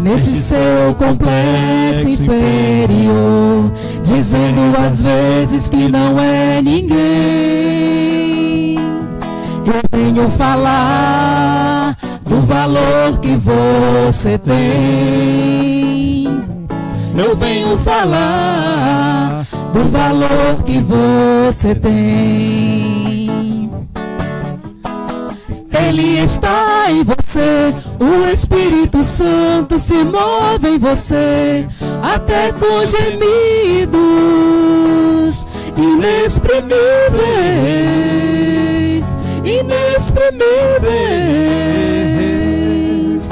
nesse seu complexo inferior, dizendo às vezes que não é ninguém. Eu venho falar do valor que você tem. Eu venho falar do valor que você tem. Ele está em você, o Espírito Santo se move em você, até com gemidos inexprimíveis, inexprimíveis.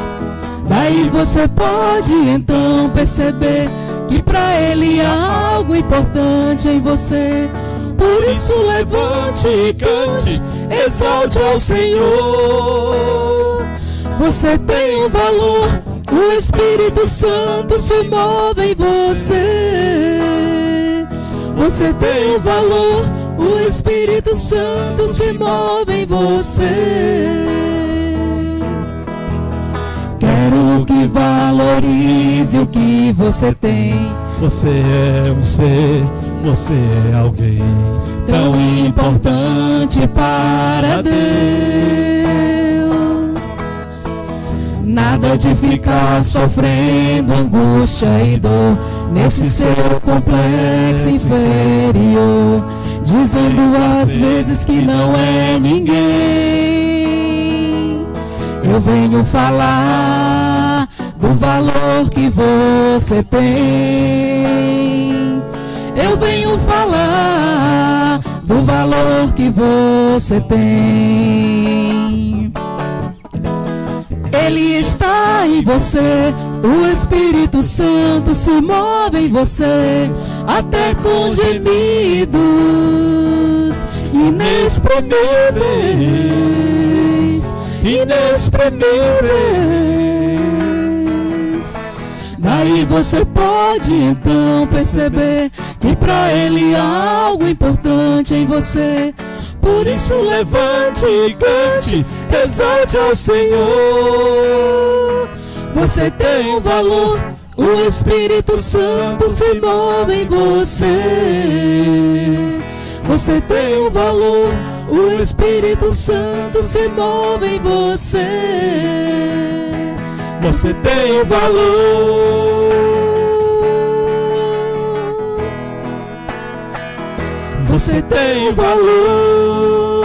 Daí você pode então perceber que para Ele há algo importante em você. Por isso levante e cante, exalte ao Senhor. Você tem um valor, o Espírito Santo se move em você. Você tem um valor, o Espírito Santo se move em você. Quero que valorize o que você tem. Você é um ser, você é alguém tão importante para Deus. Nada de ficar sofrendo angústia e dor nesse seu complexo inferior, dizendo às vezes que não é ninguém. Eu venho falar do valor que você tem. Eu venho falar do valor que você tem. Ele está em você, o Espírito Santo se move em você, até com gemidos inexprimíveis, inexprimíveis. Daí você pode então perceber que para Ele há algo importante em você. Por isso levante e cante, exalte ao Senhor. Você tem um valor, o Espírito Santo se move em você. Você tem um valor, o Espírito Santo se move em você. Você tem um valor. Você tem valor.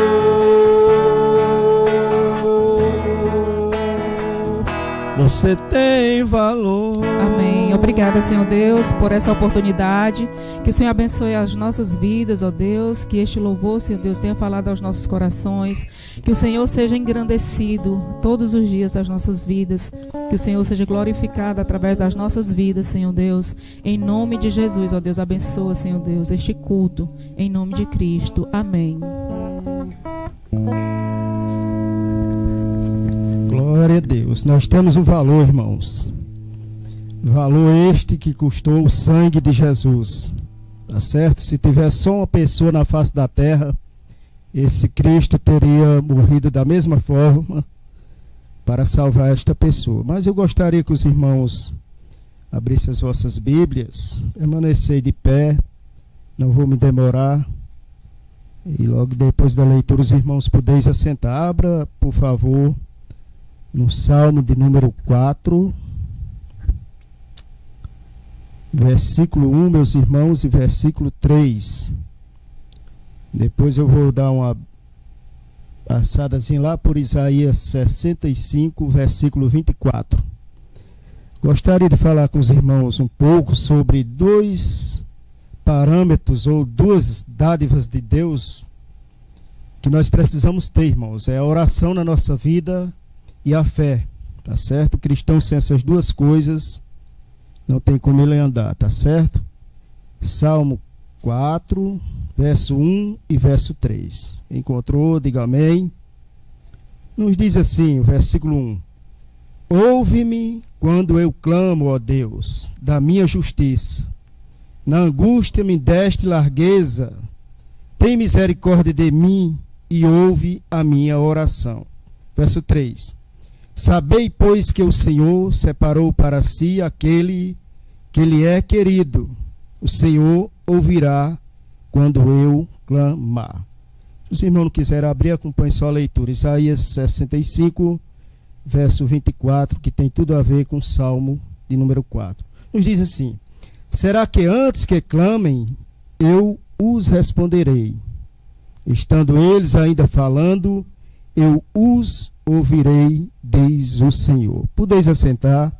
Você tem valor. Amém. Obrigada, Senhor Deus, por essa oportunidade. Que o Senhor abençoe as nossas vidas, ó Deus. Que este louvor, Senhor Deus, tenha falado aos nossos corações. Que o Senhor seja engrandecido todos os dias das nossas vidas. Que o Senhor seja glorificado através das nossas vidas, Senhor Deus. Em nome de Jesus, ó Deus, abençoa, Senhor Deus, este culto. Em nome de Cristo. Amém. Glória a Deus. Nós temos um valor, irmãos. Valor este que custou o sangue de Jesus. Tá certo? Se tivesse só uma pessoa na face da terra, esse Cristo teria morrido da mesma forma para salvar esta pessoa. Mas eu gostaria que os irmãos abrissem as vossas Bíblias, permanecei de pé, não vou me demorar. E logo depois da leitura os irmãos podeis assentar. Abra, por favor, no Salmo de número 4, versículo 1, meus irmãos, e versículo 3. Depois eu vou dar uma passadazinha lá por Isaías 65, versículo 24. Gostaria de falar com os irmãos um pouco sobre dois parâmetros ou duas dádivas de Deus que nós precisamos ter, irmãos. É a oração na nossa vida e a fé, tá certo? O cristão sem essas duas coisas não tem como ele andar, tá certo? Salmo 4, verso 1 e verso 3. Encontrou? Diga amém. Nos diz assim, o versículo 1. Ouve-me quando eu clamo, ó Deus, da minha justiça. Na angústia me deste largueza. Tem misericórdia de mim e ouve a minha oração. Verso 3. Sabei, pois, que o Senhor separou para si aquele que lhe é querido. O Senhor ouvirá quando eu clamar. Se os irmãos não quiserem abrir, acompanhe só a leitura. Isaías 65, verso 24, que tem tudo a ver com o Salmo de número 4. Nos diz assim: será que antes que clamem, eu os responderei? Estando eles ainda falando, eu os ouvirei, diz o Senhor. Podeis assentar.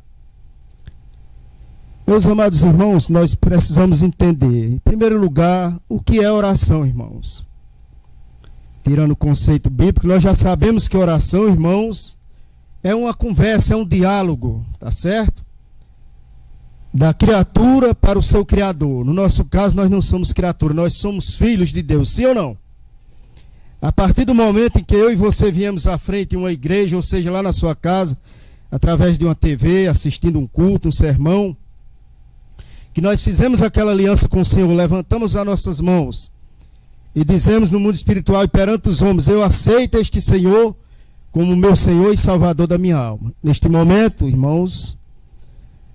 Meus amados irmãos, nós precisamos entender, em primeiro lugar, o que é oração, irmãos. Tirando o conceito bíblico, nós já sabemos que oração, irmãos, é uma conversa, é um diálogo, tá certo? Da criatura para o seu Criador. No nosso caso, nós não somos criatura, nós somos filhos de Deus, sim ou não? A partir do momento em que eu e você viemos à frente de uma igreja, ou seja, lá na sua casa, através de uma TV, assistindo um culto, um sermão, que nós fizemos aquela aliança com o Senhor, levantamos as nossas mãos e dizemos no mundo espiritual e perante os homens: eu aceito este Senhor como meu Senhor e Salvador da minha alma. Neste momento, irmãos,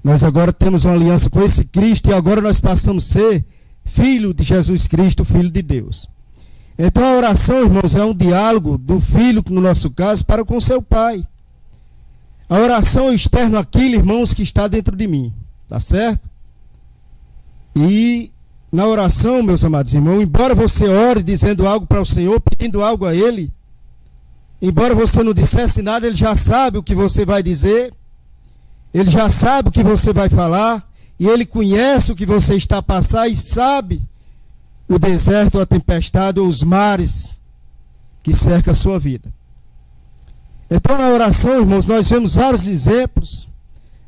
nós agora temos uma aliança com esse Cristo e agora nós passamos a ser filho de Jesus Cristo, filho de Deus. Então a oração, irmãos, é um diálogo do filho, no nosso caso, para com seu pai. A oração é externo àquilo, irmãos, que está dentro de mim, tá certo? E na oração, meus amados irmãos, embora você ore dizendo algo para o Senhor, pedindo algo a Ele, embora você não dissesse nada, Ele já sabe o que você vai dizer, Ele já sabe o que você vai falar, e Ele conhece o que você está a passar e sabe o deserto, a tempestade ou os mares que cercam a sua vida. Então na oração, irmãos, nós vemos vários exemplos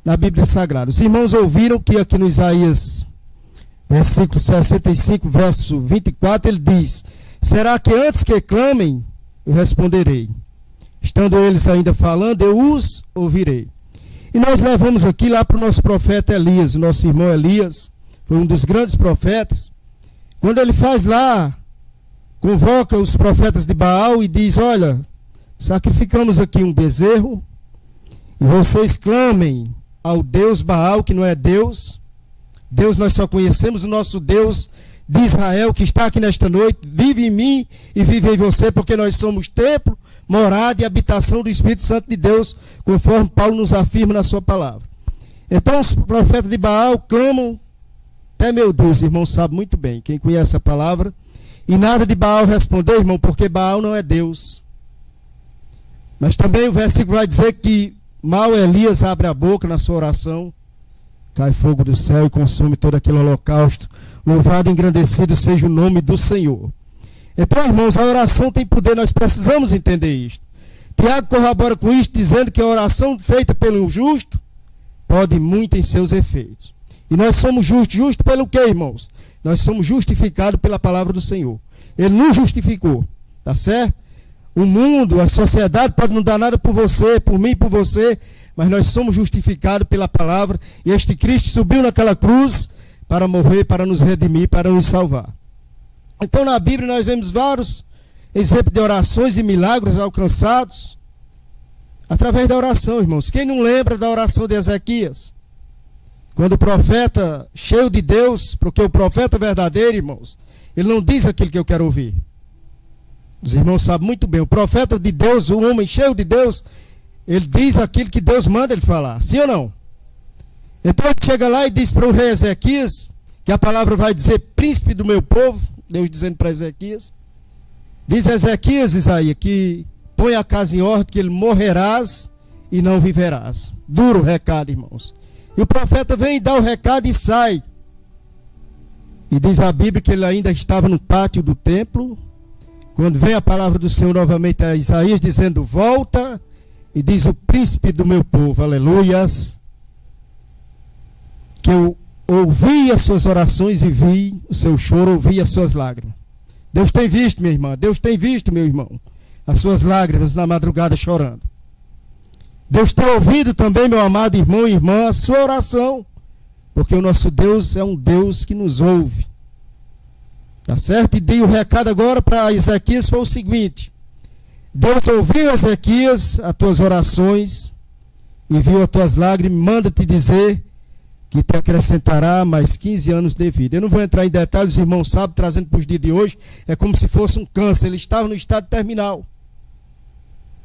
na Bíblia Sagrada. Os irmãos ouviram que aqui no Isaías versículo 65, verso 24, ele diz: será que antes que clamem, eu responderei? Estando eles ainda falando, eu os ouvirei. E nós levamos aqui lá para o nosso profeta Elias, o nosso irmão Elias, foi um dos grandes profetas. Quando ele faz lá, convoca os profetas de Baal e diz: olha, sacrificamos aqui um bezerro, e vocês clamem ao Deus Baal, que não é Deus. Deus nós só conhecemos, o nosso Deus de Israel, que está aqui nesta noite, vive em mim e vive em você, porque nós somos templo, morada e habitação do Espírito Santo de Deus, conforme Paulo nos afirma na sua palavra. Então os profetas de Baal clamam, até meu Deus, irmão, sabe muito bem, quem conhece a palavra, e nada de Baal respondeu, irmão, porque Baal não é Deus. Mas também o versículo vai dizer que mal Elias abre a boca na sua oração, cai fogo do céu e consome todo aquele holocausto. Louvado e engrandecido seja o nome do Senhor. Então, irmãos, a oração tem poder, nós precisamos entender isto. Tiago corrobora com isto, dizendo que a oração feita pelo justo pode muito em seus efeitos. E nós somos justos. Justos pelo quê, irmãos? Nós somos justificados pela palavra do Senhor. Ele nos justificou, tá certo? O mundo, a sociedade pode não dar nada por você, por mim, por você, mas nós somos justificados pela palavra, e este Cristo subiu naquela cruz para morrer, para nos redimir, para nos salvar. Então na Bíblia nós vemos vários exemplos de orações e milagres alcançados através da oração, irmãos. Quem não lembra da oração de Ezequias? Quando o profeta, cheio de Deus, porque o profeta verdadeiro, irmãos, ele não diz aquilo que eu quero ouvir. Os irmãos sabem muito bem, o profeta de Deus, o homem cheio de Deus, ele diz aquilo que Deus manda ele falar, sim ou não? Então ele chega lá e diz para o rei Ezequias, que a palavra vai dizer príncipe do meu povo, Deus dizendo para Ezequias, diz Ezequias, Isaías, que põe a casa em ordem, que ele morrerás e não viverás. Duro recado, irmãos. E o profeta vem e dá o recado e sai. E diz a Bíblia que ele ainda estava no pátio do templo, quando vem a palavra do Senhor novamente a Isaías, dizendo: volta, e diz o príncipe do meu povo, aleluias, que eu ouvi as suas orações e vi o seu choro, ouvi as suas lágrimas. Deus tem visto, minha irmã, Deus tem visto, meu irmão, as suas lágrimas na madrugada chorando. Deus tem ouvido também, meu amado irmão e irmã, a sua oração, porque o nosso Deus é um Deus que nos ouve. Tá certo? E dei o recado agora para Ezequias, foi o seguinte: Deus ouviu, Ezequias, as tuas orações, e viu as tuas lágrimas, manda te dizer que te acrescentará mais 15 anos de vida. Eu não vou entrar em detalhes, os irmãos sabem, trazendo para os dias de hoje, é como se fosse um câncer, ele estava no estado terminal.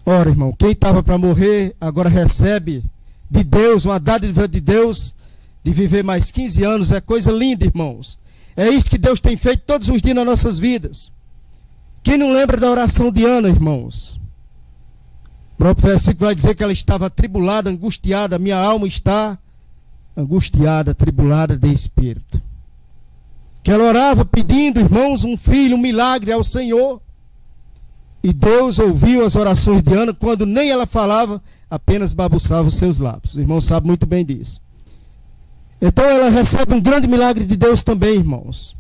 Ora, irmão, quem estava para morrer, agora recebe de Deus, uma dádiva de Deus, de viver mais 15 anos, é coisa linda, irmãos. É isso que Deus tem feito todos os dias nas nossas vidas. Quem não lembra da oração de Ana, irmãos? O próprio versículo vai dizer que ela estava atribulada, angustiada, minha alma está angustiada, atribulada de espírito. Que ela orava pedindo, irmãos, um filho, um milagre ao Senhor. E Deus ouviu as orações de Ana, quando nem ela falava, apenas babuçava os seus lábios. Os irmãos sabem muito bem disso. Então ela recebe um grande milagre de Deus também, irmãos.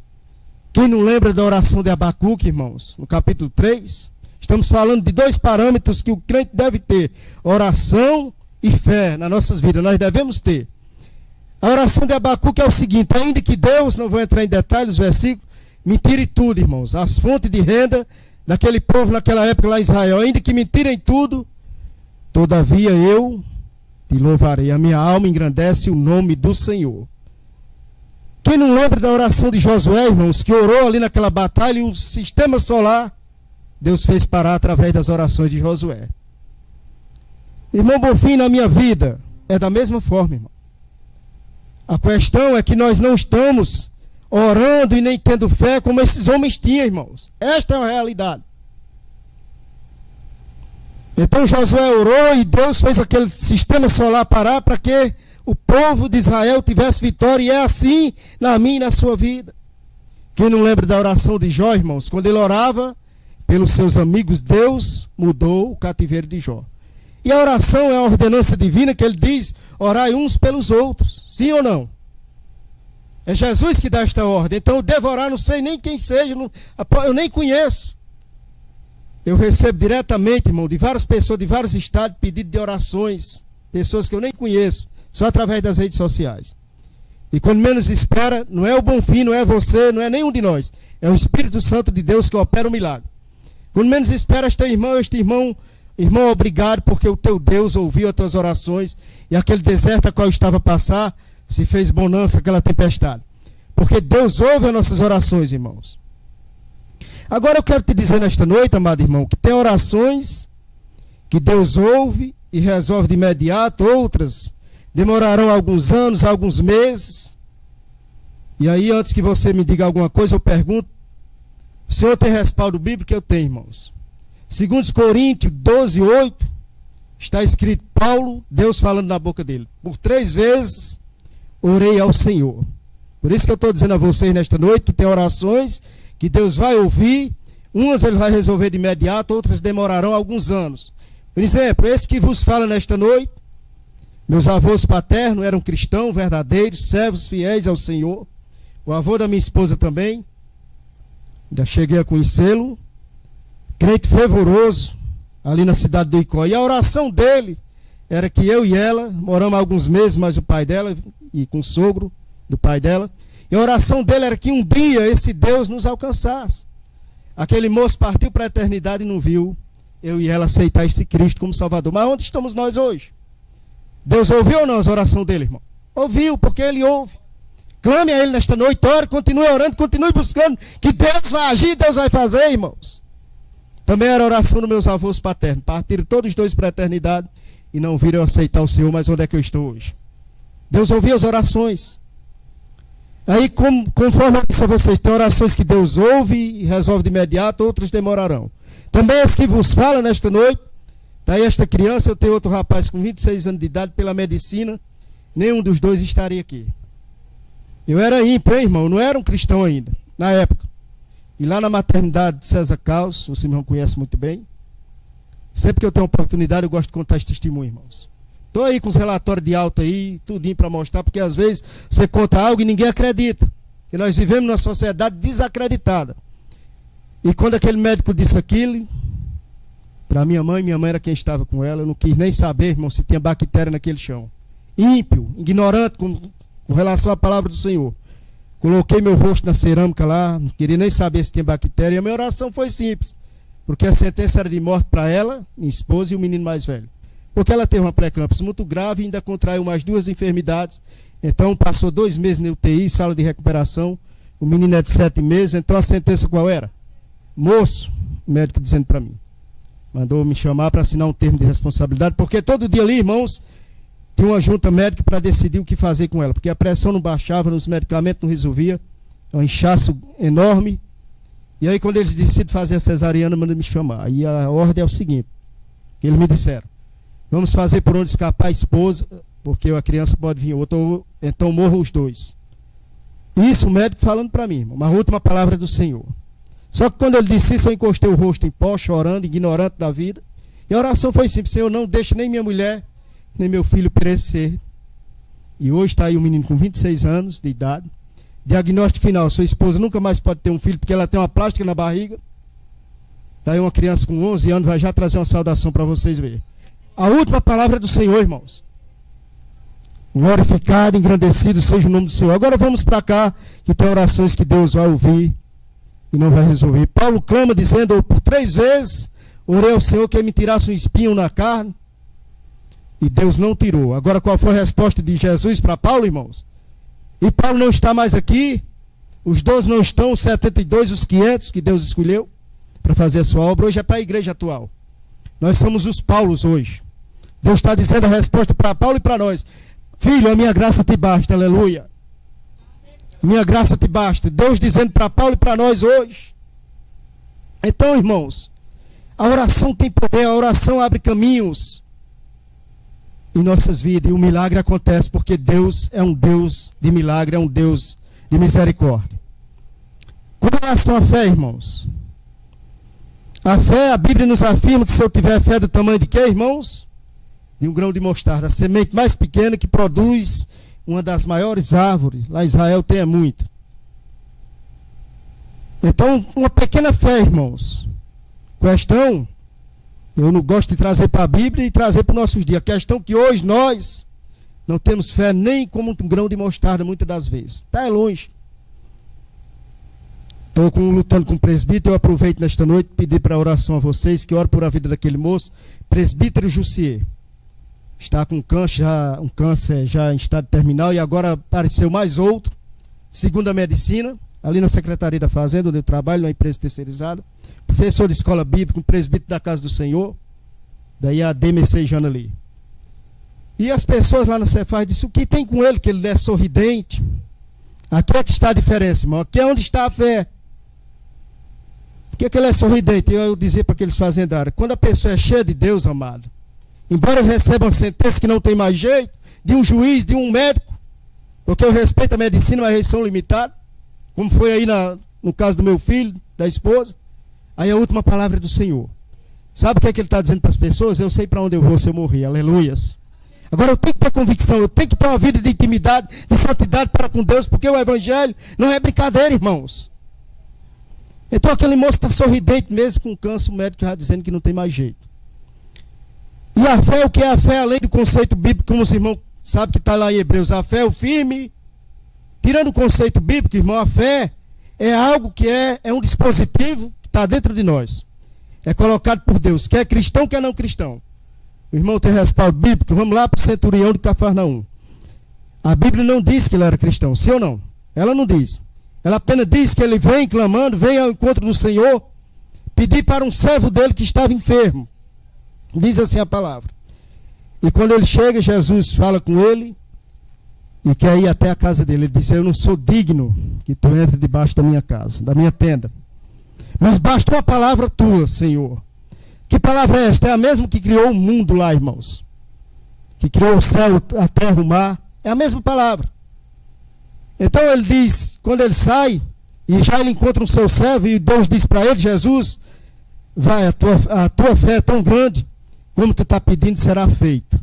Quem não lembra da oração de Abacuque, irmãos, no capítulo 3, estamos falando de 2 parâmetros que o crente deve ter: oração e fé nas nossas vidas. Nós devemos ter. A oração de Abacuque é o seguinte: ainda que Deus, não vou entrar em detalhes, o versículo, me tire tudo, irmãos, as fontes de renda daquele povo naquela época lá em Israel, ainda que me tirem tudo, todavia eu te louvarei, a minha alma engrandece o nome do Senhor. Quem não lembra da oração de Josué, irmãos, que orou ali naquela batalha e o sistema solar, Deus fez parar através das orações de Josué. Irmão Bonfim, na minha vida, é da mesma forma, irmão. A questão é que nós não estamos orando e nem tendo fé como esses homens tinham, irmãos. Esta é a realidade. Então Josué orou e Deus fez aquele sistema solar parar para que o povo de Israel tivesse vitória, e é assim na minha e na sua vida. Quem não lembra da oração de Jó, irmãos? Quando ele orava pelos seus amigos, Deus mudou o cativeiro de Jó. E a oração é a ordenança divina que ele diz: orai uns pelos outros. Sim ou não? É Jesus que dá esta ordem. Então eu devo orar, não sei nem quem seja, eu nem conheço. Eu recebo diretamente, irmão, de várias pessoas, de vários estados, pedido de orações. Pessoas que eu nem conheço, só através das redes sociais. E quando menos espera, não é o Bonfim, não é você, não é nenhum de nós. É o Espírito Santo de Deus que opera o milagre. Quando menos espera, este irmão, obrigado, porque o teu Deus ouviu as tuas orações, e aquele deserto a qual eu estava a passar, se fez bonança, aquela tempestade. Porque Deus ouve as nossas orações, irmãos. Agora eu quero te dizer nesta noite, amado irmão, que tem orações que Deus ouve e resolve de imediato, outras demorarão alguns anos, alguns meses. E aí, antes que você me diga alguma coisa, eu pergunto: o senhor tem respaldo bíblico? Eu tenho, irmãos. 2 Coríntios 12, 8, está escrito: Paulo, Deus falando na boca dele, por 3 vezes orei ao Senhor. Por isso que eu estou dizendo a vocês nesta noite que tem orações que Deus vai ouvir, umas ele vai resolver de imediato, outras demorarão alguns anos. Por exemplo, esse que vos fala nesta noite, meus avós paternos eram cristãos verdadeiros, servos fiéis ao Senhor. O avô da minha esposa também, ainda cheguei a conhecê-lo, crente fervoroso, ali na cidade do Icó. E a oração dele era que eu e ela, moramos há alguns meses, mas o pai dela, e com o sogro do pai dela, e a oração dele era que um dia esse Deus nos alcançasse. Aquele moço partiu para a eternidade e não viu eu e ela aceitar esse Cristo como Salvador. Mas onde estamos nós hoje? Deus ouviu ou não as orações dele, irmão? Ouviu, porque ele ouve. Clame a ele nesta noite, ore, continue orando, continue buscando, que Deus vai agir, Deus vai fazer, irmãos. Também era a oração dos meus avós paternos. Partiram todos os dois para a eternidade e não viram eu aceitar o Senhor, mas onde é que eu estou hoje? Deus ouviu as orações. Aí, conforme eu disse a vocês, tem orações que Deus ouve e resolve de imediato, outras demorarão. Também as que vos falam nesta noite, está aí esta criança, eu tenho outro rapaz com 26 anos de idade, pela medicina, nenhum dos dois estaria aqui. Eu era ímpio, hein, irmão? Eu não era um cristão ainda, na época. E lá na maternidade de César Carlos, você me conhece muito bem, sempre que eu tenho oportunidade, eu gosto de contar esse testemunho, irmãos. Estou aí com os relatórios de alta aí, tudinho para mostrar, porque às vezes você conta algo e ninguém acredita. E nós vivemos numa sociedade desacreditada. E quando aquele médico disse aquilo, para minha mãe era quem estava com ela, eu não quis nem saber, irmão, se tinha bactéria naquele chão. Ímpio, ignorante com relação à palavra do Senhor. Coloquei meu rosto na cerâmica lá, não queria nem saber se tinha bactéria. E a minha oração foi simples, porque a sentença era de morte para ela, minha esposa e o menino mais velho. porque ela teve uma pré-eclâmpsia muito grave e ainda contraiu mais 2 enfermidades. Então passou 2 meses na UTI, sala de recuperação. O menino é de 7 meses, então a sentença qual era? Moço, o médico dizendo para mim. Mandou me chamar para assinar um termo de responsabilidade, porque todo dia ali, irmãos, tinha uma junta médica para decidir o que fazer com ela, porque a pressão não baixava, os medicamentos não resolvia, um inchaço enorme. E aí quando eles decidem fazer a cesariana, mandam me chamar. Aí a ordem é o seguinte, eles me disseram, vamos fazer por onde escapar a esposa, porque a criança pode vir outra, então morram os 2. Isso o médico falando para mim, irmão, uma última palavra do Senhor. Só que quando ele disse isso, eu encostei o rosto em pó, chorando, ignorante da vida. E a oração foi simples: Senhor, não deixe nem minha mulher, nem meu filho perecer. E hoje está aí um menino com 26 anos de idade. Diagnóstico final: sua esposa nunca mais pode ter um filho, porque ela tem uma plástica na barriga. Está aí uma criança com 11 anos, vai já trazer uma saudação para vocês verem. A última palavra do Senhor, irmãos. Glorificado, engrandecido seja o nome do Senhor. Agora vamos para cá, que tem orações que Deus vai ouvir e não vai resolver. Paulo clama dizendo: por 3 vezes orei ao Senhor que me tirasse um espinho na carne, e Deus não tirou. Agora qual foi a resposta de Jesus para Paulo, irmãos? E Paulo não está mais aqui, os 12 não estão, os 72, os 500 que Deus escolheu para fazer a sua obra. Hoje é para a igreja atual. Nós somos os Paulos hoje. Deus está dizendo a resposta para Paulo e para nós: filho, a minha graça te basta, aleluia. Minha graça te basta. Deus dizendo para Paulo e para nós hoje. Então, irmãos, a oração tem poder, a oração abre caminhos em nossas vidas. E o milagre acontece porque Deus é um Deus de milagre, é um Deus de misericórdia. Com relação à fé, irmãos, a fé, a Bíblia nos afirma que se eu tiver fé do tamanho de quê, irmãos? De um grão de mostarda, a semente mais pequena que produz uma das maiores árvores. Lá em Israel tem muito. Então, uma pequena fé, irmãos. Questão, eu não gosto de trazer para a Bíblia e trazer para os nossos dias. A questão que hoje nós não temos fé nem como um grão de mostarda, muitas das vezes. Está longe. Estou lutando com o presbítero. Eu aproveito nesta noite e pedir para oração a vocês, que ore por a vida daquele moço, presbítero Jussier. Está com um câncer já em estado terminal, e agora apareceu mais outro, segundo a medicina, ali na Secretaria da Fazenda, onde eu trabalho, numa empresa terceirizada. Professor de escola bíblica, um presbítero da Casa do Senhor, daí a Demecejana ali. E as pessoas lá na Cefaz disseram: o que tem com ele, que ele é sorridente? Aqui é que está a diferença, irmão. Aqui é onde está a fé. Por que ele é sorridente? Eu dizia para aqueles fazendários: quando a pessoa é cheia de Deus, amado, embora ele receba uma sentença que não tem mais jeito, de um juiz, de um médico, porque eu respeito a medicina, mas eles são limitados, como foi aí no caso do meu filho, da esposa. Aí a última palavra é do Senhor. Sabe o que é que ele está dizendo para as pessoas? Eu sei para onde eu vou se eu morrer, aleluias. Agora eu tenho que ter convicção, eu tenho que ter uma vida de intimidade, de santidade para com Deus, porque o evangelho não é brincadeira, irmãos. Então aquele moço está sorridente mesmo com câncer, o médico já dizendo que não tem mais jeito. E a fé, o que é a fé, além do conceito bíblico, como os irmãos sabem que está lá em Hebreus, a fé é o firme. Tirando o conceito bíblico, irmão, a fé é algo que é um dispositivo que está dentro de nós. É colocado por Deus, quer cristão, quer não cristão. O irmão tem respaldo bíblico. Vamos lá para o centurião de Cafarnaum. A Bíblia não diz que ele era cristão, sim ou não? Ela não diz. Ela apenas diz que ele vem clamando, vem ao encontro do Senhor, pedir para um servo dele que estava enfermo. Diz assim a palavra. E quando ele chega, Jesus fala com ele e quer ir até a casa dele. Ele diz: eu não sou digno que tu entre debaixo da minha casa, da minha tenda, mas basta uma palavra tua, Senhor. Que palavra é esta? É a mesma que criou o mundo lá, irmãos. Que criou o céu, a terra, o mar. É a mesma palavra. Então ele diz, quando ele sai, e já ele encontra um seu servo, e Deus diz para ele: Jesus, vai, a tua fé é tão grande, como tu está pedindo será feito.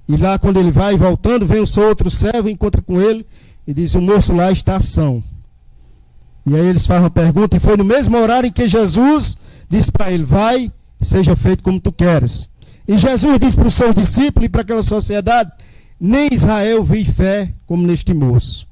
E lá quando ele vai voltando, vem o seu outro servo, encontra com ele, e diz: o moço lá está são. E aí eles fazem uma pergunta, e foi no mesmo horário em que Jesus disse para ele: vai, seja feito como tu queres. E Jesus disse para os seus discípulos e para aquela sociedade: nem Israel vi fé como neste moço.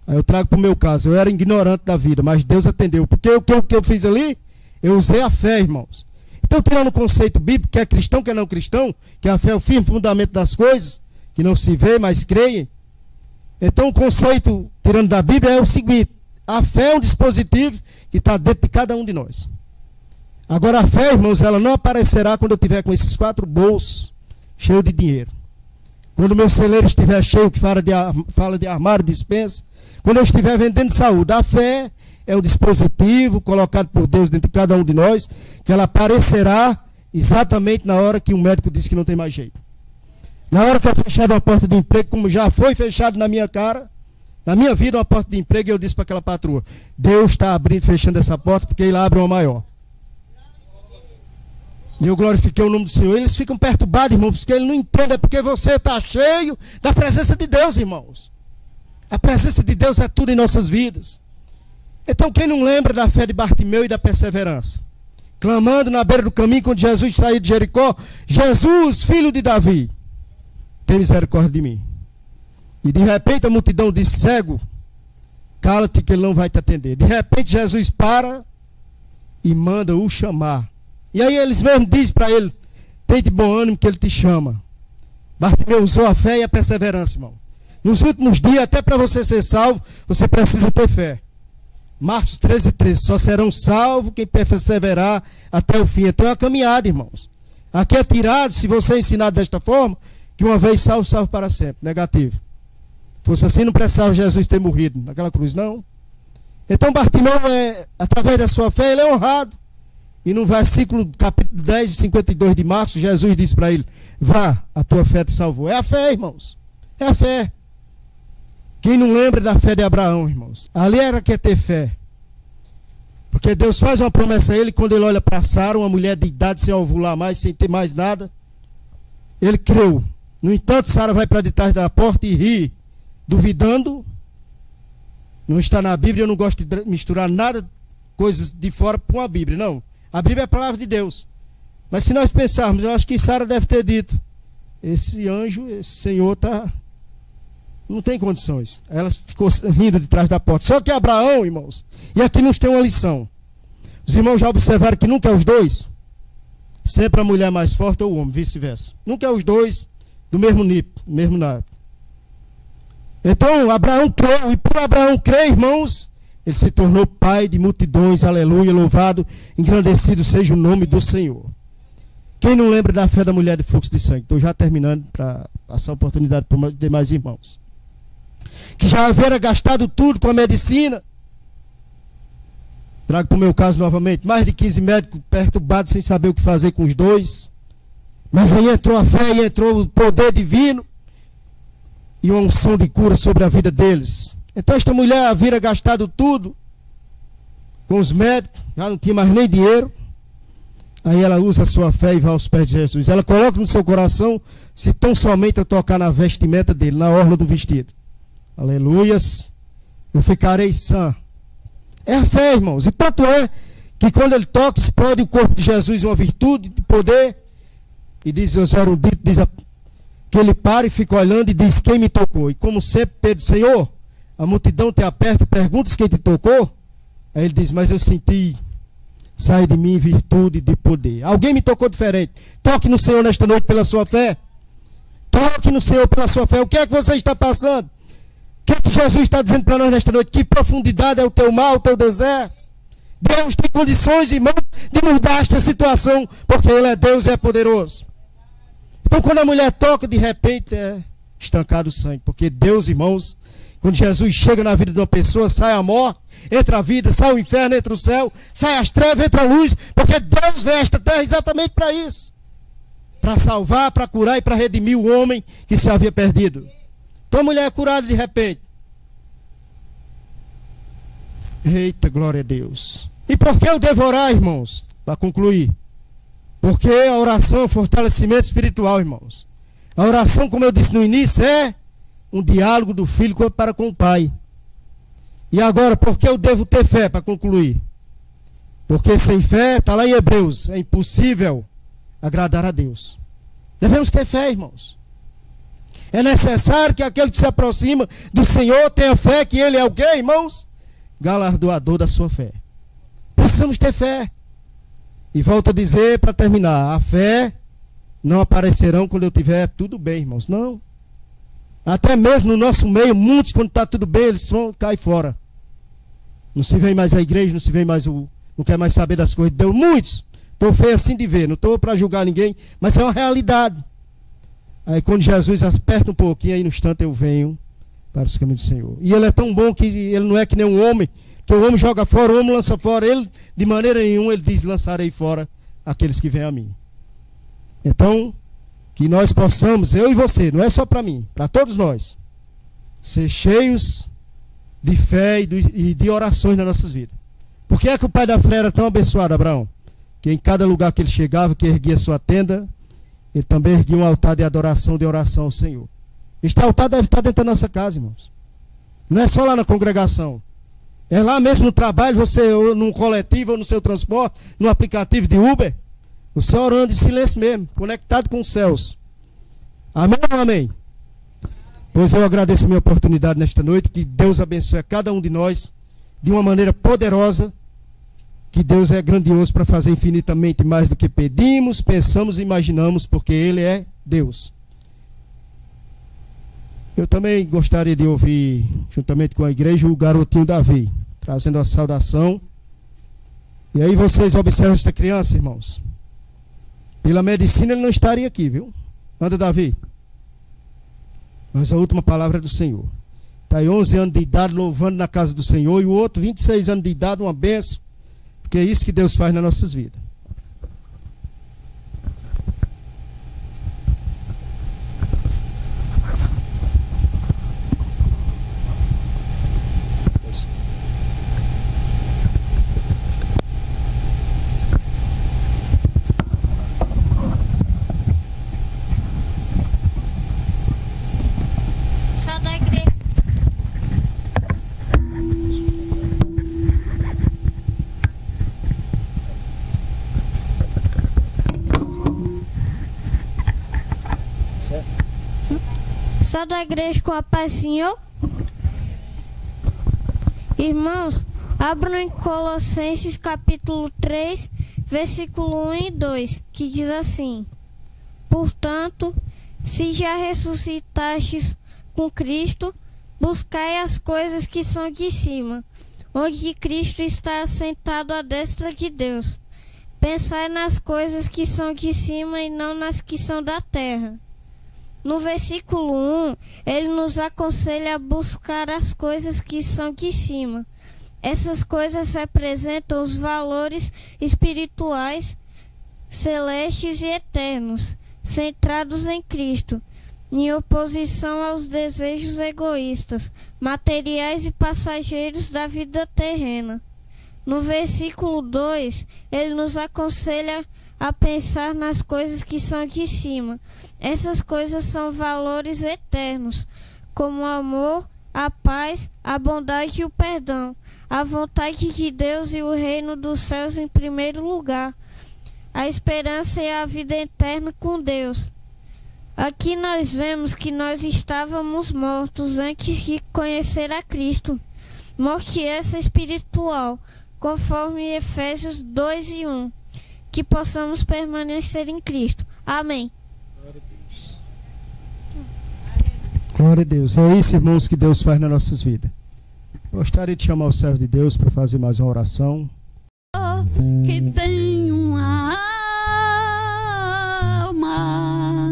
Aí eu trago para o meu caso, eu era ignorante da vida, mas Deus atendeu. Porque o que eu fiz ali, eu usei a fé, irmãos. Então, tirando o conceito bíblico, que é cristão, que é não cristão, que a fé é o firme fundamento das coisas, que não se vê, mas creem. Então, o conceito, tirando da Bíblia, é o seguinte: a fé é um dispositivo que está dentro de cada um de nós. Agora, a fé, irmãos, ela não aparecerá quando eu tiver com esses 4 bolsos cheios de dinheiro. Quando o meu celeiro estiver cheio, que fala de armário, dispensa. Quando eu estiver vendendo saúde. A fé é um dispositivo colocado por Deus dentro de cada um de nós, que ela aparecerá exatamente na hora que o médico disse que não tem mais jeito. Na hora que é fechada uma porta de emprego, como já foi fechado na minha cara, na minha vida uma porta de emprego, eu disse para aquela patroa: Deus está abrindo e fechando essa porta, porque Ele abre uma maior. E eu glorifiquei o nome do Senhor. Eles ficam perturbados, irmãos, porque eles não entendem, é porque você está cheio da presença de Deus, irmãos. A presença de Deus é tudo em nossas vidas. Então, quem não lembra da fé de Bartimeu e da perseverança? Clamando na beira do caminho, quando Jesus saiu de Jericó: Jesus, filho de Davi, tem misericórdia de mim. E de repente a multidão diz: cego, cala-te que ele não vai te atender. De repente Jesus para e manda o chamar. E aí eles mesmos dizem para ele: tem de bom ânimo que ele te chama. Bartimeu usou a fé e a perseverança, irmão. Nos últimos dias, até para você ser salvo, você precisa ter fé. Marcos 13:13, só serão salvos quem perseverar até o fim. Então é uma caminhada, irmãos. Aqui é tirado, se você é ensinado desta forma, que uma vez salvo, salvo para sempre. Negativo. Fosse assim, não precisava Jesus ter morrido naquela cruz, não. Então Bartimeu, através da sua fé, ele é honrado. E no versículo capítulo 10 e 52 de Marcos, Jesus disse para ele: vá, a tua fé te salvou. É a fé, irmãos. É a fé. Quem não lembra da fé de Abraão, irmãos? Ali era que é ter fé. Porque Deus faz uma promessa a ele, quando ele olha para Sara, uma mulher de idade sem ovular mais, sem ter mais nada, ele creu. No entanto, Sara vai para detrás da porta e ri, duvidando. Não está na Bíblia, eu não gosto de misturar nada, coisas de fora com a Bíblia, não. A Bíblia é a palavra de Deus. Mas se nós pensarmos, eu acho que Sara deve ter dito: esse anjo, esse senhor não tem condições. Ela ficou rindo de trás da porta. Só que Abraão, irmãos, e aqui nos tem uma lição. Os irmãos já observaram que nunca é os dois? Sempre a mulher mais forte ou o homem, vice-versa. Nunca é os dois do mesmo nível, mesmo naipe. Então Abraão creu, e por Abraão crer, irmãos, ele se tornou pai de multidões. Aleluia, louvado, engrandecido seja o nome do Senhor. Quem não lembra da fé da mulher de fluxo de sangue? Estou já terminando para passar a oportunidade para os demais irmãos. Que já havia gastado tudo com a medicina. Trago para o meu caso novamente: mais de 15 médicos perturbados, sem saber o que fazer com os dois. Mas aí entrou a fé e entrou o poder divino e uma unção de cura sobre a vida deles. Então esta mulher havia gastado tudo com os médicos, já não tinha mais nem dinheiro. Aí ela usa a sua fé e vai aos pés de Jesus. Ela coloca no seu coração: se tão somente eu tocar na vestimenta dele, na orla do vestido, aleluias, eu ficarei sã. É a fé, irmãos. E tanto é que quando ele toca, explode o corpo de Jesus uma virtude, de poder. E diz os eruditos, diz que ele para e fica olhando e diz: quem me tocou? E como sempre Pedro: Senhor, a multidão te aperta e perguntas quem te tocou. Aí ele diz: mas eu senti sair de mim virtude de poder. Alguém me tocou diferente. Toque no Senhor nesta noite pela sua fé. Toque no Senhor pela sua fé. O que é que você está passando? O que é que Jesus está dizendo para nós nesta noite? Que profundidade é o teu mal, o teu deserto? Deus tem condições, irmão, de mudar esta situação, porque Ele é Deus e é poderoso. Então quando a mulher toca, de repente é estancado o sangue. Porque Deus, irmãos, quando Jesus chega na vida de uma pessoa, sai a morte, entra a vida, sai o inferno, entra o céu, sai as trevas, entra a luz. Porque Deus veio a esta terra exatamente para isso. Para salvar, para curar e para redimir o homem que se havia perdido. Então a mulher é curada de repente. Eita, glória a Deus. E por que o devorar, irmãos? Para concluir. Porque a oração é um fortalecimento espiritual, irmãos. A oração, como eu disse no início, é um diálogo do filho para com o pai. E agora, por que eu devo ter fé? Para concluir. Porque sem fé, está lá em Hebreus, é impossível agradar a Deus. Devemos ter fé, irmãos. É necessário que aquele que se aproxima do Senhor tenha fé que Ele é o quê, irmãos? Galardoador da sua fé. Precisamos ter fé. E volto a dizer para terminar, a fé não aparecerão quando eu tiver tudo bem, irmãos. Não. Até mesmo no nosso meio, muitos, quando está tudo bem, eles vão cair fora. Não se vem mais a igreja, não se vem mais não quer mais saber das coisas de Deus. Muitos. Estou feio assim de ver, não estou para julgar ninguém, mas é uma realidade. Aí quando Jesus aperta um pouquinho, aí no instante eu venho para os caminhos do Senhor. E Ele é tão bom que Ele não é que nem um homem, que o homem joga fora, o homem lança fora. Ele, de maneira nenhuma, Ele diz, lançarei fora aqueles que vêm a mim. Então, que nós possamos, eu e você, não é só para mim, para todos nós, ser cheios de fé e de orações nas nossas vidas. Por que é que o pai da fé era tão abençoado, Abraão? Que em cada lugar que ele chegava, que erguia sua tenda, ele também erguia um altar de adoração, de oração ao Senhor. Este altar deve estar dentro da nossa casa, irmãos. Não é só lá na congregação. É lá mesmo no trabalho, você, ou num coletivo, ou no seu transporte, no aplicativo de Uber. Você orando em silêncio mesmo, conectado com os céus. Amém ou não amém? Pois eu agradeço a minha oportunidade nesta noite. Que Deus abençoe a cada um de nós de uma maneira poderosa. Que Deus é grandioso para fazer infinitamente mais do que pedimos, pensamos e imaginamos, porque Ele é Deus. Eu também gostaria de ouvir, juntamente com a igreja, o garotinho Davi, trazendo a saudação. E aí vocês observam esta criança, irmãos. Pela medicina ele não estaria aqui, viu? Anda, Davi. Mas a última palavra é do Senhor. Está aí 11 anos de idade louvando na casa do Senhor. E o outro 26 anos de idade, uma bênção. Porque é isso que Deus faz nas nossas vidas. Só da igreja com a paz, Senhor. Irmãos, abram em Colossenses capítulo 3, versículo 1 e 2, que diz assim: portanto, se já ressuscitastes com Cristo, buscai as coisas que são de cima, onde Cristo está assentado à destra de Deus. Pensai nas coisas que são de cima e não nas que são da terra. No versículo 1, ele nos aconselha a buscar as coisas que são de cima. Essas coisas representam os valores espirituais, celestes e eternos, centrados em Cristo, em oposição aos desejos egoístas, materiais e passageiros da vida terrena. No versículo 2, ele nos aconselha a pensar nas coisas que são de cima. Essas coisas são valores eternos, como o amor, a paz, a bondade e o perdão, a vontade de Deus e o reino dos céus em primeiro lugar, a esperança e a vida eterna com Deus. Aqui nós vemos que nós estávamos mortos antes de conhecer a Cristo, morte essa espiritual, conforme Efésios 2 e 1. Que possamos permanecer em Cristo. Amém. Glória a Deus. É isso, irmãos, que Deus faz nas nossas vidas. Gostaria de chamar o servo de Deus para fazer mais uma oração. Que tem uma alma,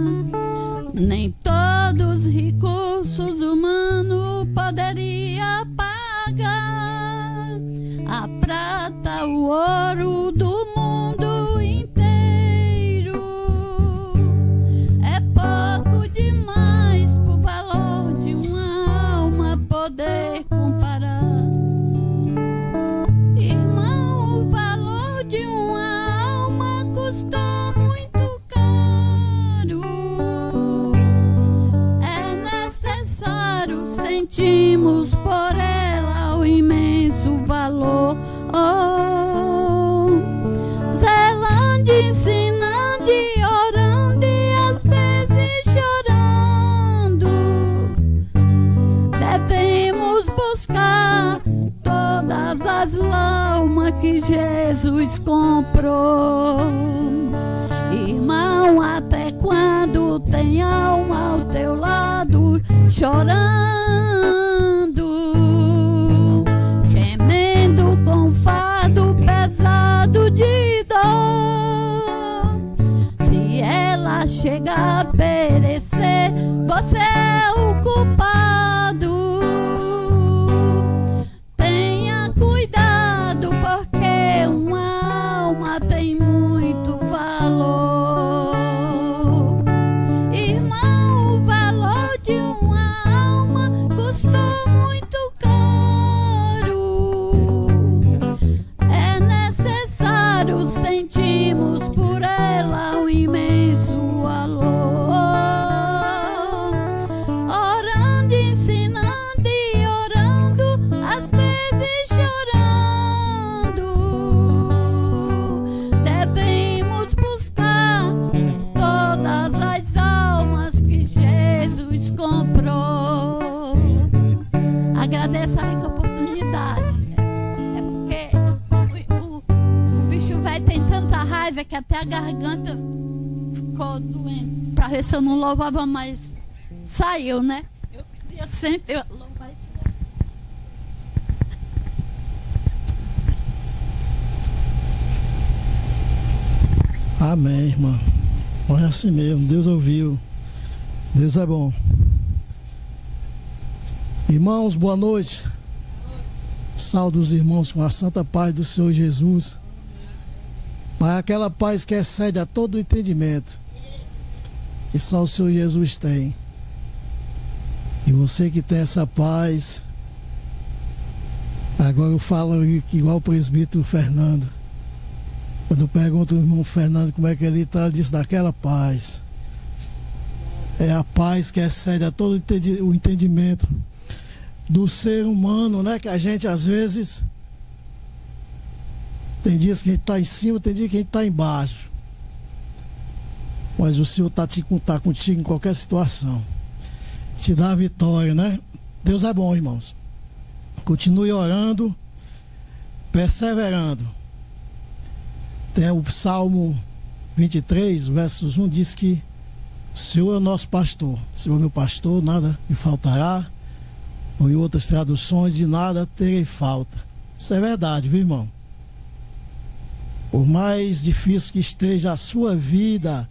nem todos os recursos humanos poderia pagar. A prata, o ouro do mundo inteiro é pouco demais pro valor de uma alma poder comparar. Irmão, o valor de uma alma custa muito caro. É necessário sentirmos por ela o imenso valor. Zelando, ensinando e orando e às vezes chorando, devemos buscar todas as almas alma que Jesus comprou. Irmão, até quando tem alma ao teu lado chorando, gemendo com fardo pesado de dor? Se ela chegar a perecer, você é o culpado. Tenha cuidado, porque uma alma tem muito valor. Irmão, o valor de uma alma custou muito caro. É necessário sentirmos por ela o imenso valor. Orando, ensinando e orando, às vezes chorando, devemos buscar todas as almas que Jesus comprou. Agradeço a rica oportunidade. É porque o bicho velho tem tanta raiva que até a garganta ficou doente. Pra ver se eu não louvava mais. Saiu, né? Eu queria sempre louvar esse Deus. Amém, irmã. É assim mesmo, Deus ouviu. Deus é bom. Irmãos, boa noite. Saúde os irmãos com a santa paz do Senhor Jesus. Mas aquela paz que excede a todo entendimento, que só o Senhor Jesus tem. E você que tem essa paz, agora eu falo igual o presbítero Fernando. Quando eu pergunto ao irmão Fernando como é que ele está, ele diz daquela paz. É a paz que excede a todo o entendimento do ser humano, né? Que a gente às vezes tem dias que a gente está em cima, tem dias que a gente está embaixo. Mas o Senhor está contigo em qualquer situação. Te dá a vitória, né? Deus é bom, irmãos. Continue orando, perseverando. Tem o Salmo 23, versos 1, diz que o Senhor é o nosso pastor. O Senhor é meu pastor, nada me faltará. Ou em outras traduções, de nada terei falta. Isso é verdade, viu, irmão? Por mais difícil que esteja a sua vida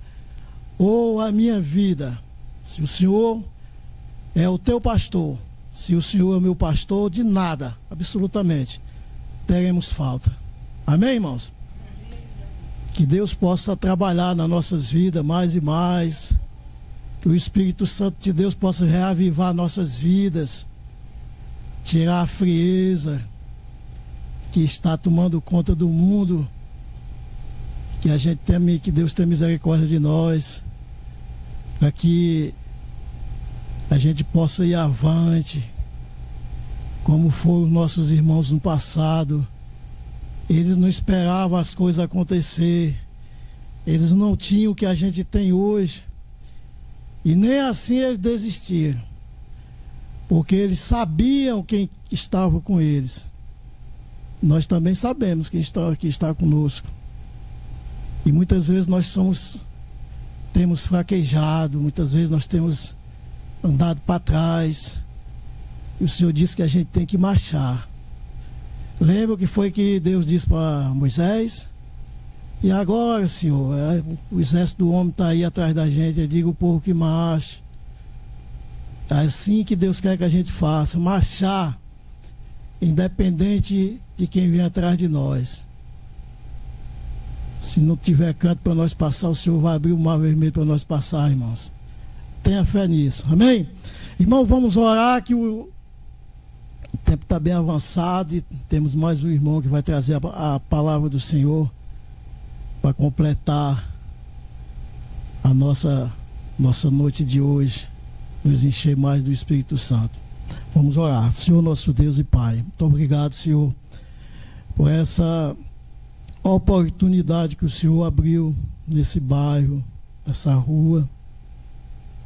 ou a minha vida, se o Senhor é o teu pastor, se o Senhor é o meu pastor, de nada, absolutamente, teremos falta. Amém, irmãos? Que Deus possa trabalhar nas nossas vidas mais e mais, que o Espírito Santo de Deus possa reavivar nossas vidas, tirar a frieza que está tomando conta do mundo, que a gente teme, que Deus tenha misericórdia de nós, para que a gente possa ir avante, como foram nossos irmãos no passado. Eles não esperavam as coisas acontecer, eles não tinham o que a gente tem hoje, e nem assim eles desistiram, porque eles sabiam quem estava com eles. Nós também sabemos quem está conosco, e muitas vezes nós temos fraquejado, muitas vezes nós temos andado para trás, e o Senhor disse que a gente tem que marchar. Lembra o que foi que Deus disse para Moisés? E agora, Senhor, o exército do homem está aí atrás da gente. Eu digo o povo que marche. É assim que Deus quer que a gente faça, marchar, independente de quem vem atrás de nós. Se não tiver canto para nós passar, o Senhor vai abrir o mar vermelho para nós passar, irmãos. Tenha fé nisso, amém? Irmão, vamos orar, que o tempo está bem avançado e temos mais um irmão que vai trazer a palavra do Senhor para completar a nossa noite de hoje, nos encher mais do Espírito Santo. Vamos orar. Senhor, nosso Deus e Pai, muito obrigado, Senhor, por essa oportunidade que o Senhor abriu nesse bairro, nessa rua.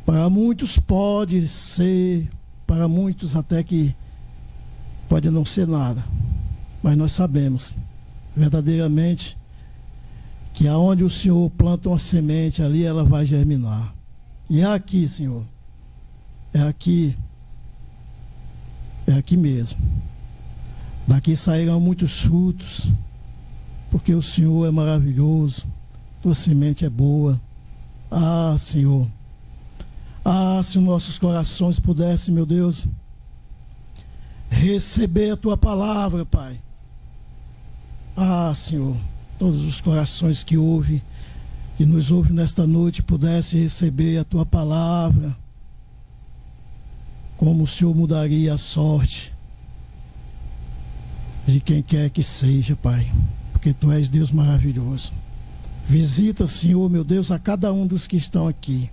Para muitos pode ser, para muitos até que pode não ser nada, mas nós sabemos verdadeiramente que aonde o Senhor planta uma semente, ali ela vai germinar. E é aqui, Senhor, é aqui mesmo. Daqui sairão muitos frutos, porque o Senhor é maravilhoso, tua semente é boa. Ah, Senhor, se os nossos corações pudessem, meu Deus, receber a tua palavra, Pai. Ah, Senhor, todos os corações que nos ouvem nesta noite, pudessem receber a tua palavra, como o Senhor mudaria a sorte de quem quer que seja, Pai, porque tu és Deus maravilhoso. Visita, Senhor, meu Deus, a cada um dos que estão aqui.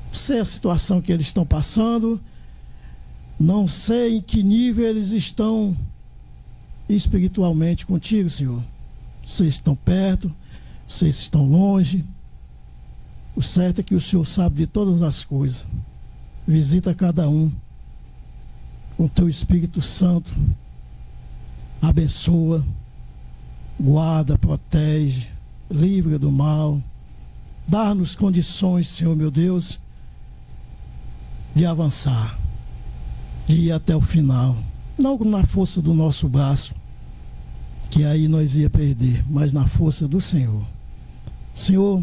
Não sei a situação que eles estão passando, não sei em que nível eles estão espiritualmente contigo, Senhor. Vocês estão perto, vocês estão longe. O certo é que o Senhor sabe de todas as coisas. Visita cada um com teu Espírito Santo. Abençoa, guarda, protege, livra do mal. Dá-nos condições, Senhor meu Deus, de avançar, de ir até o final. Não na força do nosso braço, que aí nós ia perder, mas na força do Senhor. Senhor,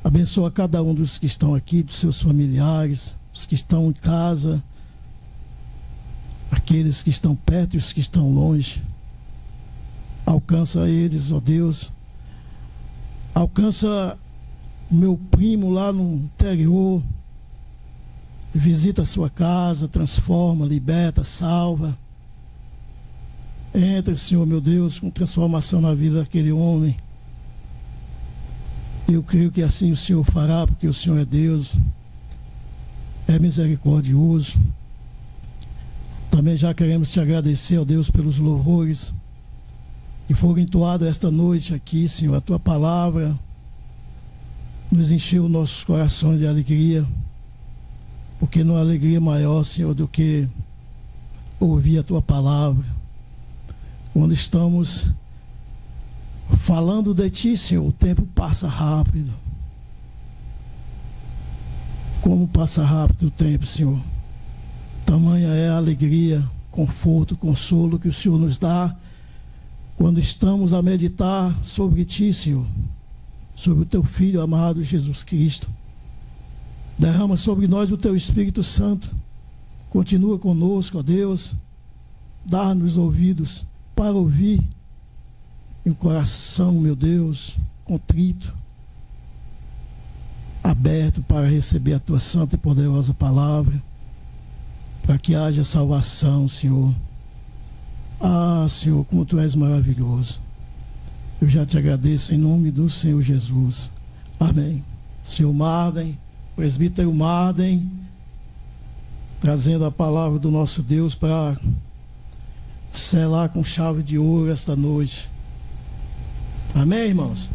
abençoa cada um dos que estão aqui, dos seus familiares, os que estão em casa, aqueles que estão perto e os que estão longe. Alcança eles, ó Deus. Alcança o meu primo lá no interior. Visita a sua casa, transforma, liberta, salva. Entra, Senhor meu Deus, com transformação na vida daquele homem. Eu creio que assim o Senhor fará, porque o Senhor é Deus, é misericordioso. Também já queremos te agradecer, ó Deus, pelos louvores que foram entoados esta noite aqui, Senhor. A tua palavra nos encheu nossos corações de alegria, porque não há alegria maior, Senhor, do que ouvir a tua palavra. Quando estamos falando de ti, Senhor, o tempo passa rápido. Como passa rápido o tempo, Senhor. Tamanha é a alegria, conforto, consolo que o Senhor nos dá quando estamos a meditar sobre ti, Senhor, sobre o teu Filho amado Jesus Cristo. Derrama sobre nós o teu Espírito Santo. Continua conosco, ó Deus. Dá-nos ouvidos para ouvir, e um coração, meu Deus, contrito, aberto para receber a tua santa e poderosa palavra, para que haja salvação, Senhor. Ah, Senhor, como tu és maravilhoso. Eu já te agradeço em nome do Senhor Jesus. Amém. Senhor Marden, presbítero Marden, trazendo a palavra do nosso Deus para selar com chave de ouro esta noite. Amém, irmãos?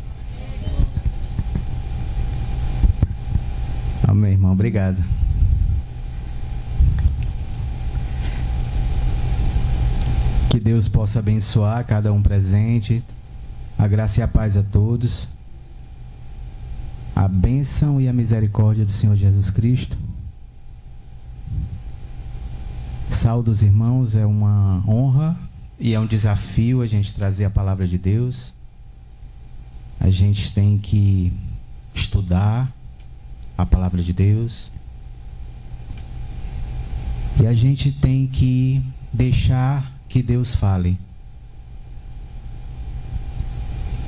Amém, irmão. Obrigado. Que Deus possa abençoar cada um presente. A graça e a paz a todos. A bênção e a misericórdia do Senhor Jesus Cristo. Saúdo os irmãos, é uma honra e é um desafio a gente trazer a palavra de Deus. A gente tem que estudar a palavra de Deus. E a gente tem que deixar que Deus fale.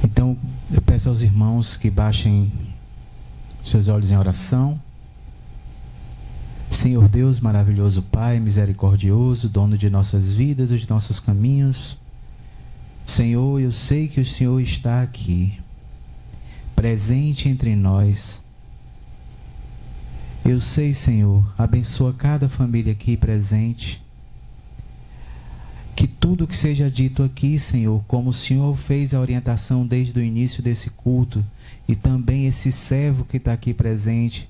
Então, eu peço aos irmãos que baixem seus olhos em oração. Senhor Deus, maravilhoso Pai, misericordioso, dono de nossas vidas, dos nossos caminhos. Senhor, eu sei que o Senhor está aqui, presente entre nós. Eu sei, Senhor, abençoa cada família aqui presente. Que tudo que seja dito aqui, Senhor, como o Senhor fez a orientação desde o início desse culto, e também esse servo que está aqui presente,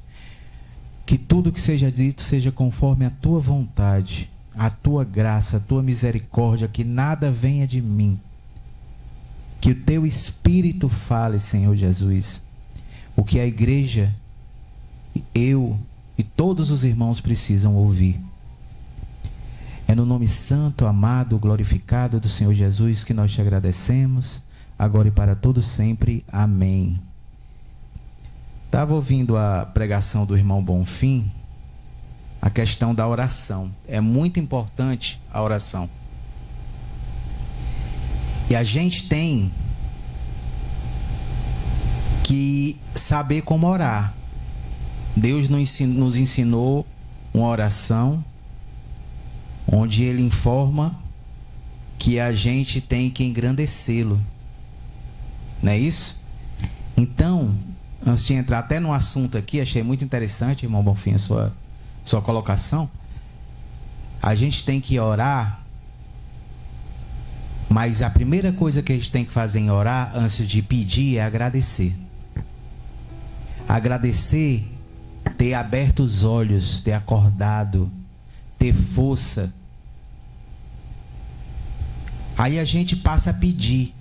que tudo que seja dito seja conforme a tua vontade, a tua graça, a tua misericórdia, que nada venha de mim, Que o teu Espírito fale, Senhor Jesus, o que a igreja, eu e todos os irmãos precisam ouvir. É no nome santo, amado, glorificado do Senhor Jesus que nós te agradecemos, agora e para todo sempre. Amém. Estava ouvindo a pregação do irmão Bonfim, a questão da oração. É muito importante a oração. E a gente tem que saber como orar. Deus nos ensinou uma oração onde Ele informa que a gente tem que engrandecê-lo. Não é isso? Então, antes de entrar até no assunto aqui, achei muito interessante, irmão Bonfim, a sua colocação. A gente tem que orar, mas a primeira coisa que a gente tem que fazer em orar, antes de pedir, é agradecer. Agradecer, ter aberto os olhos, ter acordado, ter força. Aí a gente passa a pedir.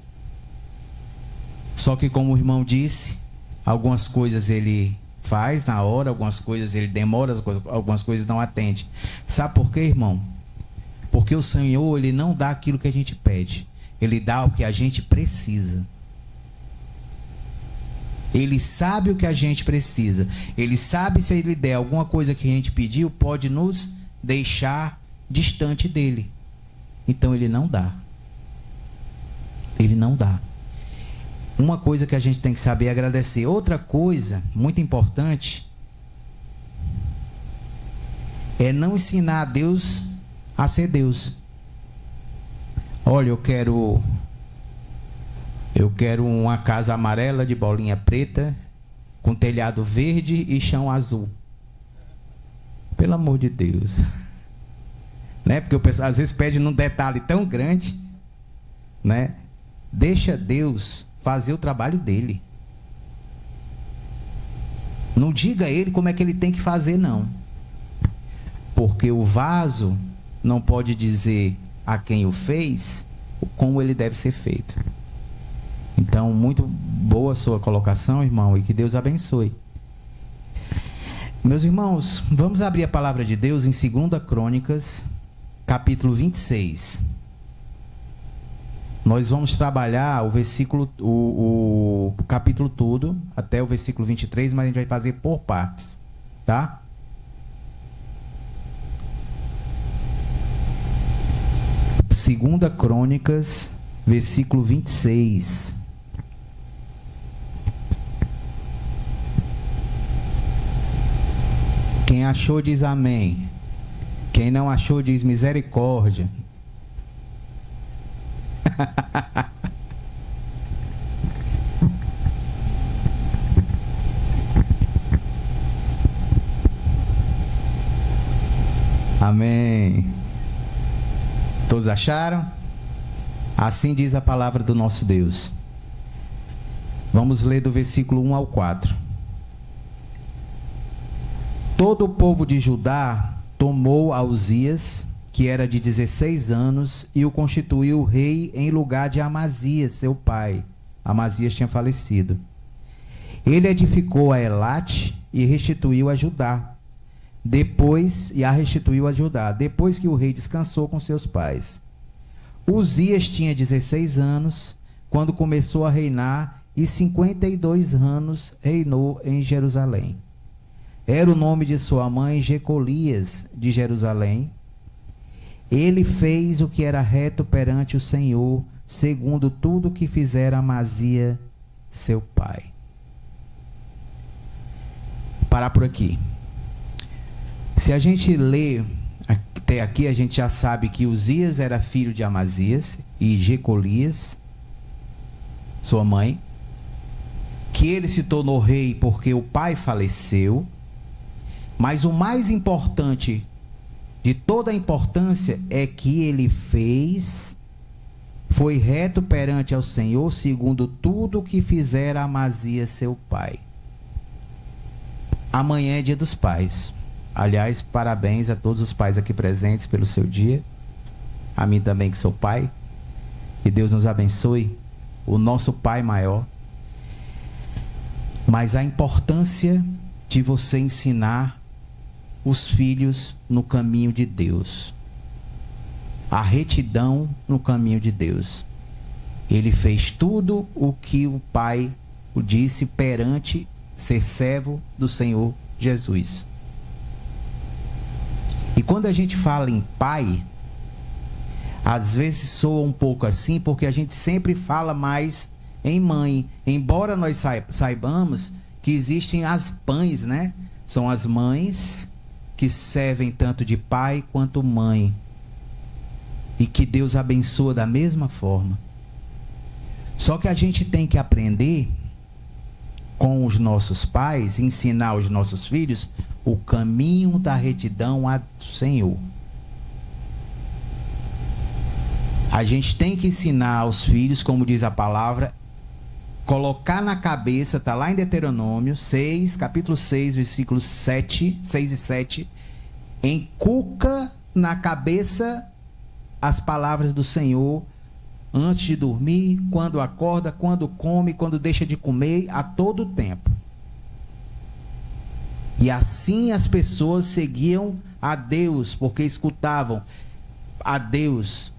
Só que, como o irmão disse, algumas coisas ele faz na hora, algumas coisas ele demora, algumas coisas não atende. Sabe por quê, irmão? Porque o Senhor, Ele não dá aquilo que a gente pede. Ele dá o que a gente precisa. Ele sabe o que a gente precisa. Ele sabe, se Ele der alguma coisa que a gente pediu, pode nos deixar distante dEle. Então Ele não dá. Ele não dá. Uma coisa que a gente tem que saber é agradecer. Outra coisa muito importante é não ensinar a Deus a ser Deus. Olha, eu quero uma casa amarela de bolinha preta, com telhado verde e chão azul. Pelo amor de Deus. Né? Porque o pessoal às vezes pede num detalhe tão grande, né? Deixa Deus fazer o trabalho dele. Não diga a ele como é que ele tem que fazer, não. Porque o vaso não pode dizer a quem o fez como ele deve ser feito. Então, muito boa a sua colocação, irmão, e que Deus abençoe. Meus irmãos, vamos abrir a palavra de Deus em 2 Crônicas, capítulo 26. Nós vamos trabalhar o versículo, o capítulo todo, até o versículo 23, mas a gente vai fazer por partes, tá? Segunda Crônicas, versículo 26. Quem achou diz amém. Quem não achou diz misericórdia. Amém. Todos acharam? Assim diz a palavra do nosso Deus. Vamos ler do versículo 1 ao 4. Todo o povo de Judá tomou a Uzias, que era de 16 anos, e o constituiu rei em lugar de Amazias, seu pai. Amazias tinha falecido. Ele edificou a Elate e restituiu a Judá. Depois que o rei descansou com seus pais. Uzias tinha 16 anos quando começou a reinar, e 52 anos reinou em Jerusalém. Era o nome de sua mãe Jecolias de Jerusalém. Ele fez o que era reto perante o Senhor, segundo tudo o que fizera Amazias, seu pai. Parar por aqui. Se a gente ler até aqui, a gente já sabe que Uzias era filho de Amazias e Jecolias, sua mãe, que ele se tornou rei porque o pai faleceu. Mas o mais importante de toda a importância é que ele foi reto perante ao Senhor, segundo tudo o que fizera Amazias, seu pai. Amanhã é dia dos pais. Aliás, parabéns a todos os pais aqui presentes pelo seu dia. A mim também, que sou pai. Que Deus nos abençoe o nosso Pai maior. Mas a importância de você ensinar os filhos no caminho de Deus. A retidão no caminho de Deus. Ele fez tudo o que o Pai o disse perante ser servo do Senhor Jesus. E quando a gente fala em pai, às vezes soa um pouco assim, porque a gente sempre fala mais em mãe. Embora nós saibamos que existem as pães, né? São as mães que servem tanto de pai quanto mãe. E que Deus abençoa da mesma forma. Só que a gente tem que aprender com os nossos pais, ensinar aos nossos filhos o caminho da retidão ao Senhor. A gente tem que ensinar aos filhos, como diz a palavra, colocar na cabeça, está lá em Deuteronômio 6, capítulo 6, versículos 6 e 7, encuca na cabeça as palavras do Senhor, antes de dormir, quando acorda, quando come, quando deixa de comer, a todo tempo. E assim as pessoas seguiam a Deus, porque escutavam a Deus.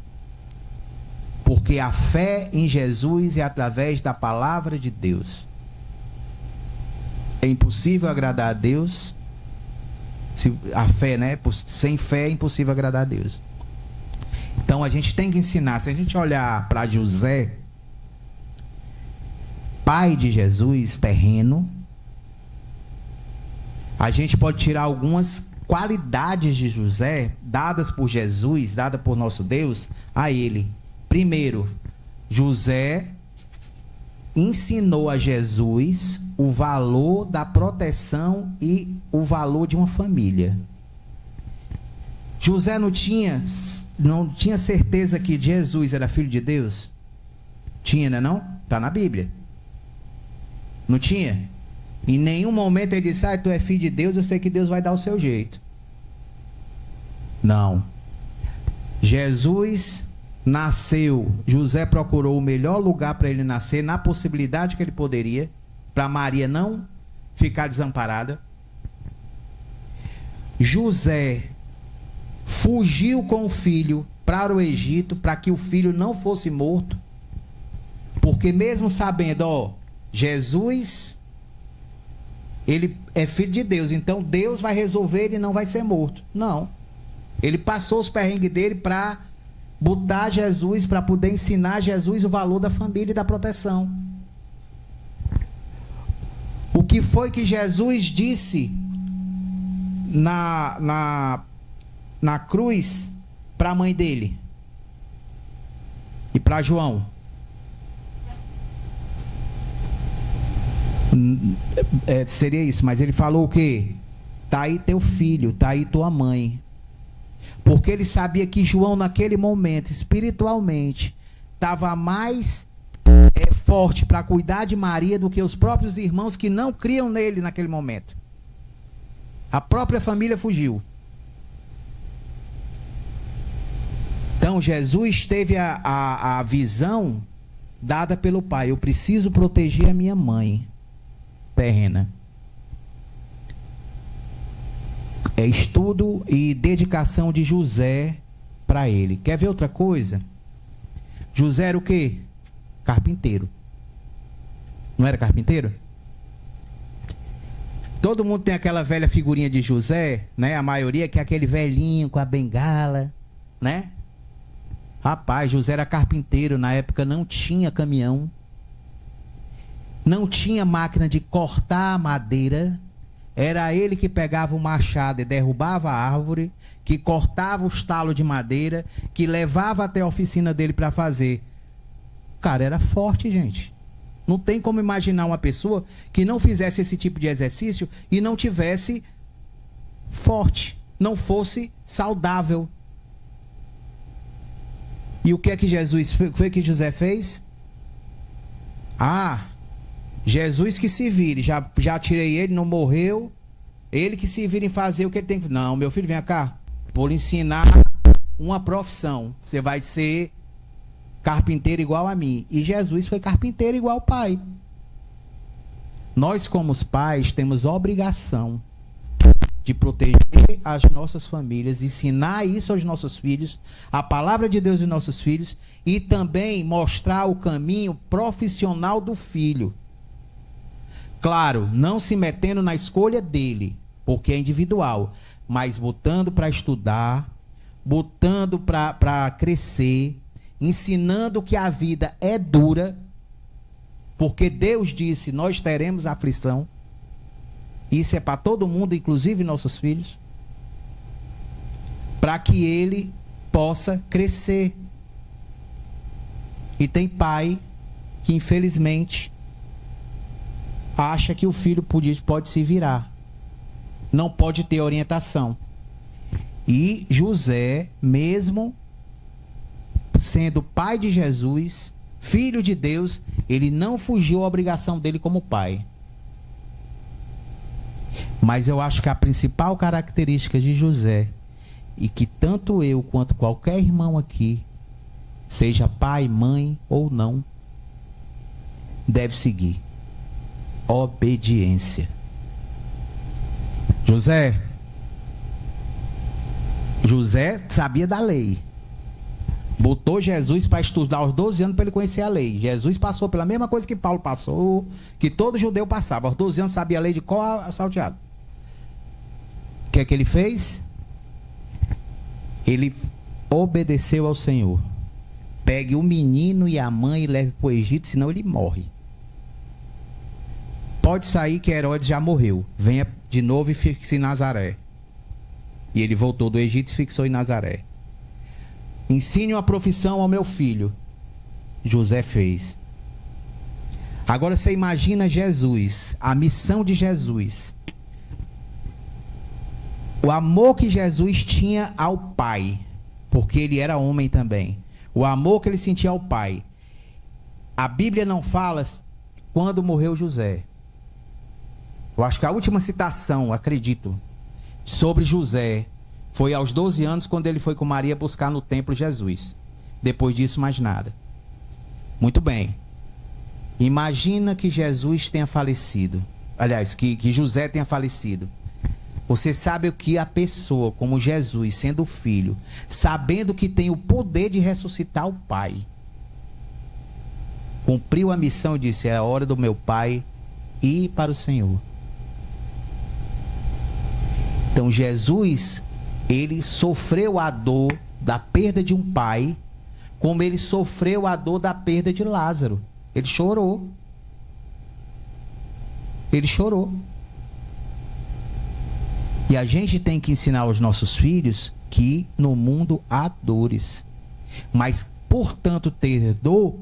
Porque a fé em Jesus é através da palavra de Deus. É impossível agradar a Deus. A fé, né? Sem fé é impossível agradar a Deus. Então a gente tem que ensinar. Se a gente olhar para José, pai de Jesus terreno, a gente pode tirar algumas qualidades de José, dadas por Jesus, dadas por nosso Deus, a ele. Primeiro, José ensinou a Jesus o valor da proteção e o valor de uma família. José não tinha certeza que Jesus era filho de Deus? Tinha, né não? Está na Bíblia. Não tinha? Em nenhum momento ele disse, tu é filho de Deus, eu sei que Deus vai dar o seu jeito. Não. Jesus nasceu, José procurou o melhor lugar para ele nascer, na possibilidade que ele poderia, para Maria não ficar desamparada. José fugiu com o filho para o Egito, para que o filho não fosse morto, porque mesmo sabendo, Jesus, ele é filho de Deus, então Deus vai resolver, ele não vai ser morto. Não. Ele passou os perrengues dele para botar Jesus, para poder ensinar Jesus o valor da família e da proteção. O que foi que Jesus disse na cruz para a mãe dele e para João? Seria isso, mas ele falou o quê? Tá aí teu filho, tá aí tua mãe. Porque ele sabia que João naquele momento, espiritualmente, estava mais forte para cuidar de Maria do que os próprios irmãos que não criam nele naquele momento. A própria família fugiu. Então Jesus teve a visão dada pelo pai. Eu preciso proteger a minha mãe terrena. É estudo e dedicação de José para ele. Quer ver outra coisa? José era o quê? Carpinteiro. Não era carpinteiro? Todo mundo tem aquela velha figurinha de José, né? A maioria que é aquele velhinho com a bengala, né? Rapaz, José era carpinteiro. Na época não tinha caminhão. Não tinha máquina de cortar madeira. Era ele que pegava o machado e derrubava a árvore, que cortava os talos de madeira, que levava até a oficina dele para fazer. O cara era forte, gente. Não tem como imaginar uma pessoa que não fizesse esse tipo de exercício e não tivesse forte, não fosse saudável. E o que é que foi que José fez? Jesus que se vire, já tirei ele, não morreu, ele que se vire em fazer o que ele tem que... Não, meu filho, vem cá, vou lhe ensinar uma profissão. Você vai ser carpinteiro igual a mim. E Jesus foi carpinteiro igual ao Pai. Nós, como os pais, temos obrigação de proteger as nossas famílias, ensinar isso aos nossos filhos, a palavra de Deus aos nossos filhos, e também mostrar o caminho profissional do filho. Claro, não se metendo na escolha dele, porque é individual, mas botando para estudar, botando para crescer, ensinando que a vida é dura, porque Deus disse, nós teremos aflição. Isso é para todo mundo, inclusive nossos filhos, para que ele possa crescer. E tem pai que infelizmente acha que o filho pode se virar, não pode ter orientação. E José, mesmo sendo pai de Jesus, filho de Deus, ele não fugiu à obrigação dele como pai. Mas eu acho que a principal característica de José, e que tanto eu quanto qualquer irmão aqui, seja pai, mãe ou não, deve seguir: obediência. José sabia da lei. Botou Jesus para estudar aos 12 anos para ele conhecer a lei. Jesus passou pela mesma coisa que Paulo passou, que todo judeu passava. Aos 12 anos sabia a lei de cor a salteado. O que é que ele fez? Ele obedeceu ao Senhor. Pegue o menino e a mãe e leve para o Egito, senão ele morre. Pode sair que Herodes já morreu. Venha de novo e fixe em Nazaré. E ele voltou do Egito e fixou em Nazaré. Ensine uma profissão ao meu filho. José fez. Agora você imagina Jesus, a missão de Jesus. O amor que Jesus tinha ao Pai, porque ele era homem também. O amor que ele sentia ao Pai. A Bíblia não fala quando morreu José. Eu acho que a última citação, acredito, sobre José foi aos 12 anos, quando ele foi com Maria buscar no templo Jesus. Depois disso, mais nada. Muito bem. Imagina que Jesus tenha falecido. Aliás, que José tenha falecido. Você sabe o que a pessoa, como Jesus, sendo filho, sabendo que tem o poder de ressuscitar o Pai, cumpriu a missão e disse: é a hora do meu Pai ir para o Senhor. Então Jesus, ele sofreu a dor da perda de um pai, como ele sofreu a dor da perda de Lázaro. Ele chorou. Ele chorou. E a gente tem que ensinar aos nossos filhos que no mundo há dores. Mas, portanto, ter dor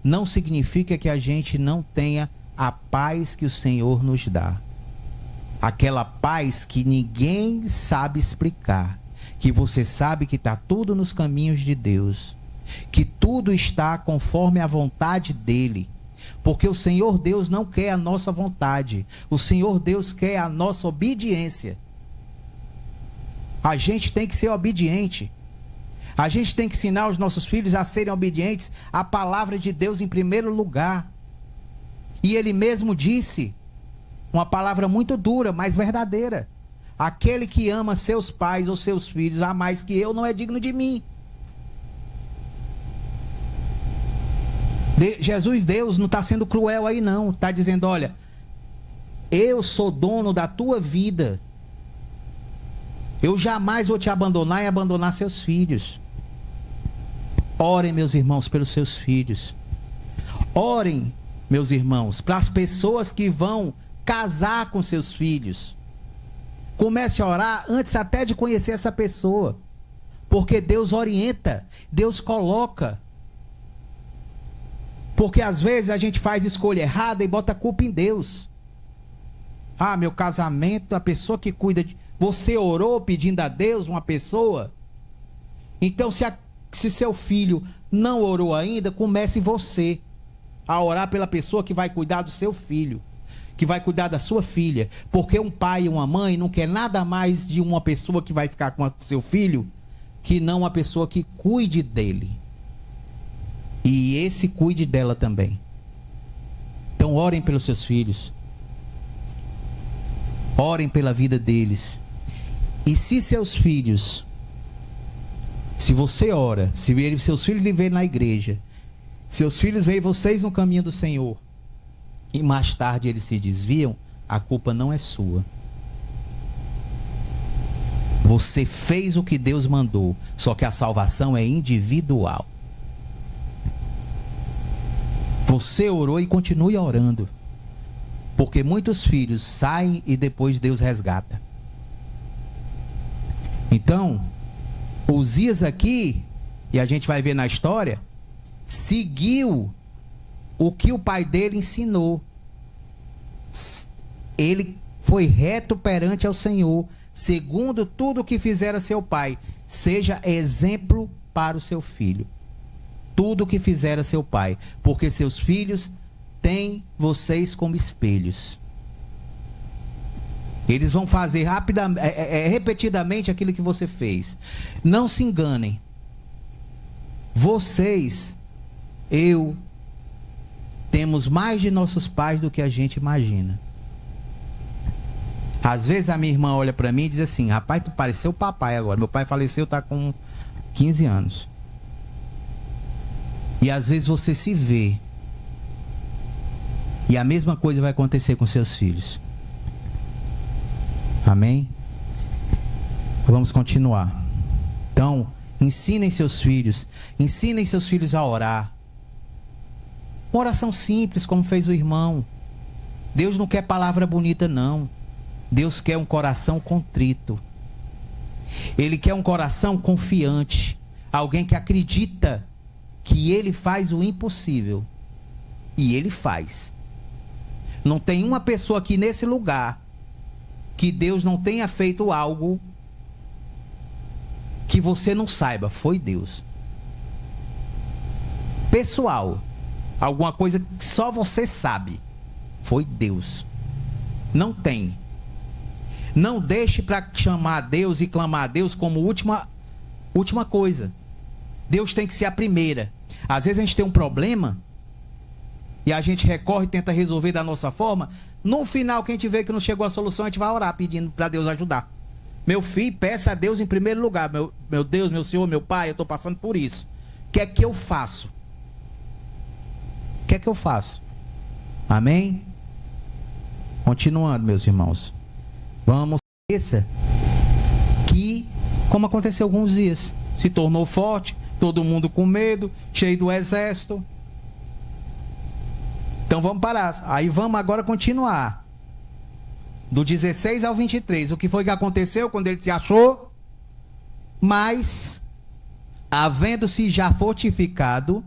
não significa que a gente não tenha a paz que o Senhor nos dá. Aquela paz que ninguém sabe explicar. Que você sabe que está tudo nos caminhos de Deus. Que tudo está conforme a vontade dEle. Porque o Senhor Deus não quer a nossa vontade. O Senhor Deus quer a nossa obediência. A gente tem que ser obediente. A gente tem que ensinar os nossos filhos a serem obedientes à palavra de Deus em primeiro lugar. E Ele mesmo disse, uma palavra muito dura, mas verdadeira: aquele que ama seus pais ou seus filhos a mais que eu não é digno de mim. Jesus, Deus, não está sendo cruel aí não. Está dizendo: olha, eu sou dono da tua vida. Eu jamais vou te abandonar e abandonar seus filhos. Orem, meus irmãos, pelos seus filhos. Orem, meus irmãos, para as pessoas que vão casar com seus filhos. Comece a orar antes até de conhecer essa pessoa. Porque Deus orienta, Deus coloca. Porque às vezes a gente faz escolha errada e bota a culpa em Deus. Ah, meu casamento, a pessoa que cuida de... Você orou pedindo a Deus uma pessoa? Então se seu filho não orou ainda, comece você a orar pela pessoa que vai cuidar do seu filho, que vai cuidar da sua filha. Porque um pai e uma mãe não quer nada mais de uma pessoa que vai ficar com o seu filho, que não uma pessoa que cuide dele. E esse cuide dela também. Então orem pelos seus filhos. Orem pela vida deles. E se seus filhos, se você ora, se seus filhos lhe veem na igreja, seus filhos veem vocês no caminho do Senhor, e mais tarde eles se desviam, a culpa não é sua. Você fez o que Deus mandou, só que a salvação é individual. Você orou e continue orando, porque muitos filhos saem e depois Deus resgata. Então, Uzias aqui, e a gente vai ver na história, seguiu o que o pai dele ensinou. Ele foi reto perante ao Senhor, segundo tudo o que fizera seu pai. Seja exemplo para o seu filho. Tudo o que fizera seu pai, porque seus filhos têm vocês como espelhos. Eles vão fazer repetidamente aquilo que você fez. Não se enganem. Vocês, temos mais de nossos pais do que a gente imagina. Às vezes a minha irmã olha para mim e diz assim: rapaz, tu pareceu o papai agora. Meu pai faleceu, tá com 15 anos. E às vezes você se vê. E a mesma coisa vai acontecer com seus filhos. Amém? Vamos continuar. Então, ensinem seus filhos a orar. Uma oração simples, como fez o irmão. Deus não quer palavra bonita, não. Deus quer um coração contrito. Ele quer um coração confiante. Alguém que acredita que Ele faz o impossível. E Ele faz. Não tem uma pessoa aqui nesse lugar que Deus não tenha feito algo que você não saiba. Foi Deus. Pessoal, alguma coisa que só você sabe. Foi Deus. Não tem. Não deixe para chamar a Deus e clamar a Deus como última coisa. Deus tem que ser a primeira. Às vezes a gente tem um problema e a gente recorre e tenta resolver da nossa forma. No final, que a gente vê que não chegou a solução, a gente vai orar pedindo para Deus ajudar. Meu filho, peça a Deus em primeiro lugar. Meu Deus, meu Senhor, meu Pai, eu estou passando por isso. O que é que eu faço? O que é que eu faço? Amém? Continuando, meus irmãos. Vamos que, como aconteceu alguns dias, se tornou forte, todo mundo com medo, cheio do exército. Então vamos parar. Aí vamos agora continuar. Do 16 ao 23. O que foi que aconteceu quando ele se achou? Mas, havendo-se já fortificado,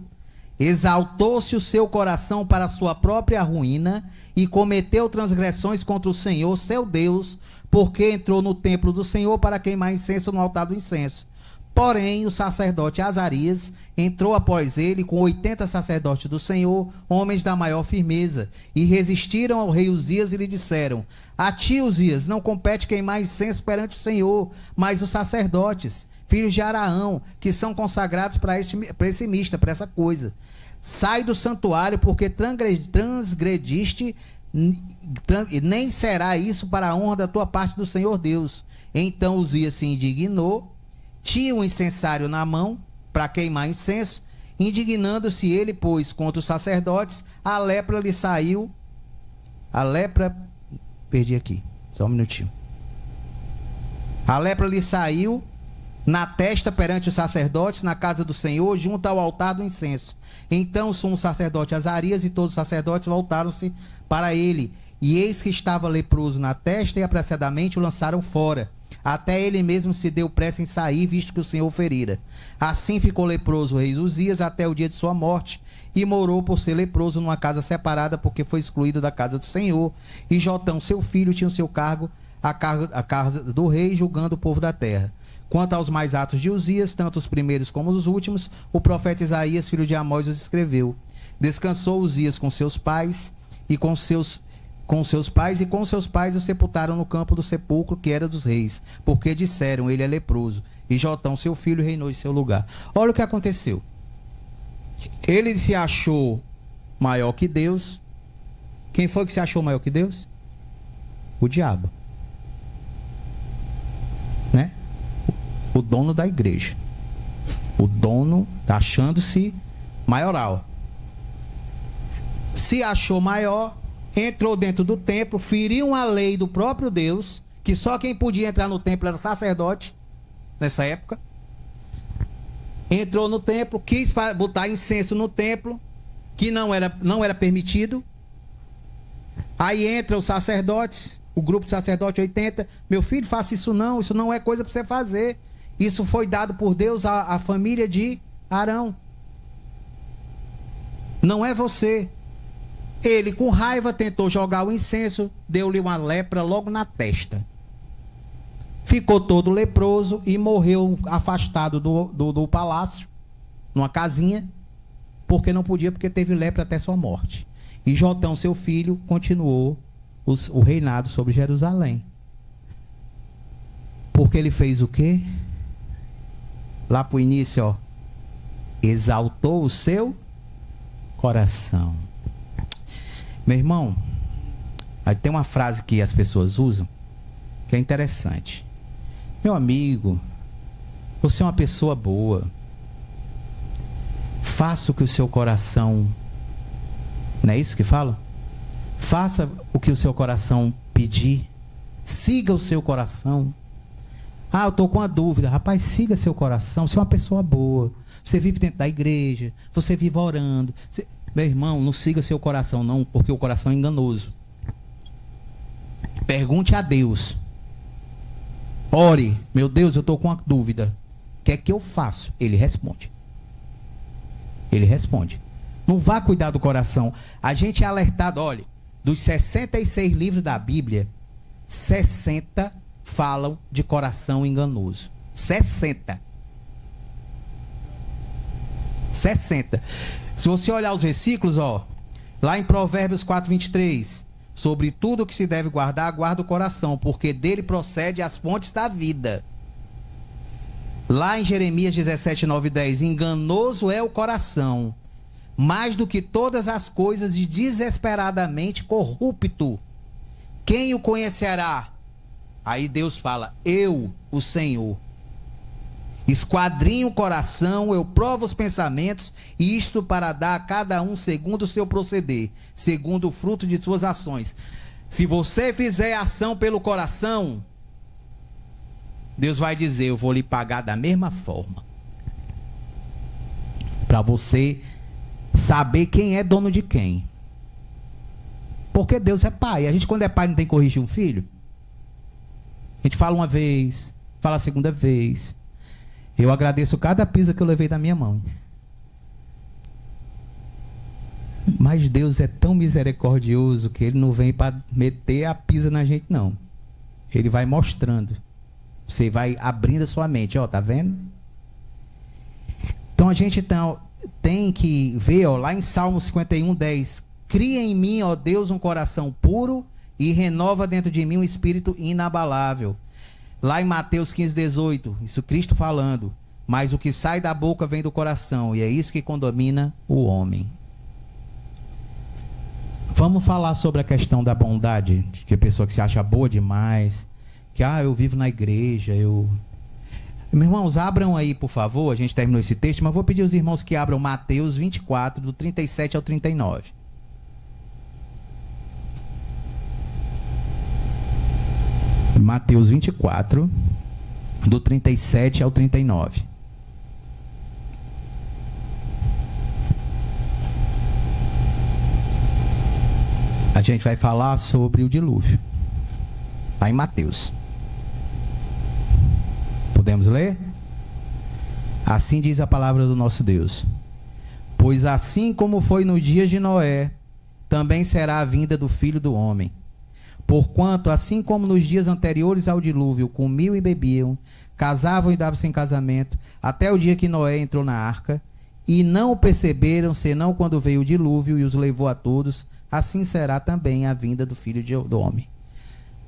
exaltou-se o seu coração para a sua própria ruína e cometeu transgressões contra o Senhor, seu Deus, porque entrou no templo do Senhor para queimar incenso no altar do incenso. Porém, o sacerdote Azarias entrou após ele com 80 sacerdotes do Senhor, homens da maior firmeza, e resistiram ao rei Uzias e lhe disseram: a ti, Uzias, não compete queimar incenso perante o Senhor, mas os sacerdotes, filhos de Araão, que são consagrados para esse mista, para essa coisa. Sai do santuário, porque transgrediste, nem será isso para a honra da tua parte do Senhor Deus. Então Uzias se indignou, tinha um incensário na mão para queimar incenso, indignando-se ele, pois, contra os sacerdotes, a lepra lhe saiu. A lepra lhe saiu na testa perante os sacerdotes, na casa do Senhor, junto ao altar do incenso. Então o sumo sacerdote Azarias e todos os sacerdotes voltaram-se para ele, e eis que estava leproso na testa, e apressadamente o lançaram fora. Até ele mesmo se deu pressa em sair, visto que o Senhor o ferira. Assim ficou leproso o rei Uzias até o dia de sua morte, e morou por ser leproso numa casa separada, porque foi excluído da casa do Senhor. E Jotão, seu filho, tinha o seu cargo, a casa do rei, julgando o povo da terra. Quanto aos mais atos de Uzias, tanto os primeiros como os últimos, o profeta Isaías, filho de Amós, os escreveu. Descansou Uzias com seus pais, e com seus pais o sepultaram no campo do sepulcro que era dos reis, porque disseram: ele é leproso. E Jotão, seu filho, reinou em seu lugar. Olha o que aconteceu. Ele se achou maior que Deus. Quem foi que se achou maior que Deus? O diabo. Né? O dono da igreja. O dono tá achando-se maioral. Se achou maior, entrou dentro do templo, feriu uma lei do próprio Deus, que só quem podia entrar no templo era sacerdote, nessa época. Entrou no templo, quis botar incenso no templo, que não era permitido. Aí entra os sacerdotes, o grupo de sacerdotes 80, meu filho, faça isso não é coisa para você fazer. Isso foi dado por Deus à família de Arão. Não é você. Ele, com raiva, tentou jogar o incenso, deu-lhe uma lepra logo na testa. Ficou todo leproso e morreu afastado do palácio, numa casinha, porque não podia, porque teve lepra até sua morte. E Jotão, seu filho, continuou o reinado sobre Jerusalém. Porque ele fez o quê? Lá para o início, ó. Exaltou o seu coração. Meu irmão, aí tem uma frase que as pessoas usam, que é interessante. Meu amigo, você é uma pessoa boa. Faça o que o seu coração... Não é isso que falam? Faça o que o seu coração pedir. Siga o seu coração. Ah, eu estou com uma dúvida. Rapaz, siga seu coração. Você é uma pessoa boa. Você vive dentro da igreja. Você vive orando. Meu irmão, não siga seu coração não, porque o coração é enganoso. Pergunte a Deus. Ore. Meu Deus, eu estou com uma dúvida. O que é que eu faço? Ele responde. Ele responde. Não vá cuidar do coração. A gente é alertado, olha, dos 66 livros da Bíblia, 60 falam de coração enganoso. 60. 60. Se você olhar os versículos, ó, lá em Provérbios 4:23, sobre tudo que se deve guardar, guarda o coração, porque dele procede as fontes da vida. Lá em Jeremias 17:9-10, enganoso é o coração, mais do que todas as coisas, e desesperadamente corrupto. Quem o conhecerá? Aí Deus fala, eu, o Senhor. Esquadrinho o coração, eu provo os pensamentos, e isto para dar a cada um segundo o seu proceder, segundo o fruto de suas ações. Se você fizer ação pelo coração, Deus vai dizer, eu vou lhe pagar da mesma forma. Para você saber quem é dono de quem. Porque Deus é pai. A gente, quando é pai, não tem que corrigir um filho. A gente fala uma vez, fala a segunda vez. Eu agradeço cada pisa que eu levei da minha mão. Mas Deus é tão misericordioso que Ele não vem para meter a pisa na gente, não. Ele vai mostrando. Você vai abrindo a sua mente. Ó, tá vendo? Então a gente tem que ver, ó, lá em Salmo 51:10. Cria em mim, ó Deus, um coração puro e renova dentro de mim um espírito inabalável. Lá em Mateus 15:18, isso Cristo falando. Mas o que sai da boca vem do coração, e é isso que contamina o homem. Vamos falar sobre a questão da bondade, que a pessoa que se acha boa demais, que eu vivo na igreja, Meus irmãos, abram aí, por favor, a gente terminou esse texto, mas vou pedir aos irmãos que abram Mateus 24, do 37 ao 39. Mateus 24, do 37 ao 39. A gente vai falar sobre o dilúvio. Lá em Mateus. Podemos ler? Assim diz a palavra do nosso Deus. Pois assim como foi nos dias de Noé, também será a vinda do Filho do Homem. Porquanto, assim como nos dias anteriores ao dilúvio, comiam e bebiam, casavam e davam-se em casamento, até o dia que Noé entrou na arca, e não o perceberam, senão quando veio o dilúvio e os levou a todos, assim será também a vinda do Filho do Homem.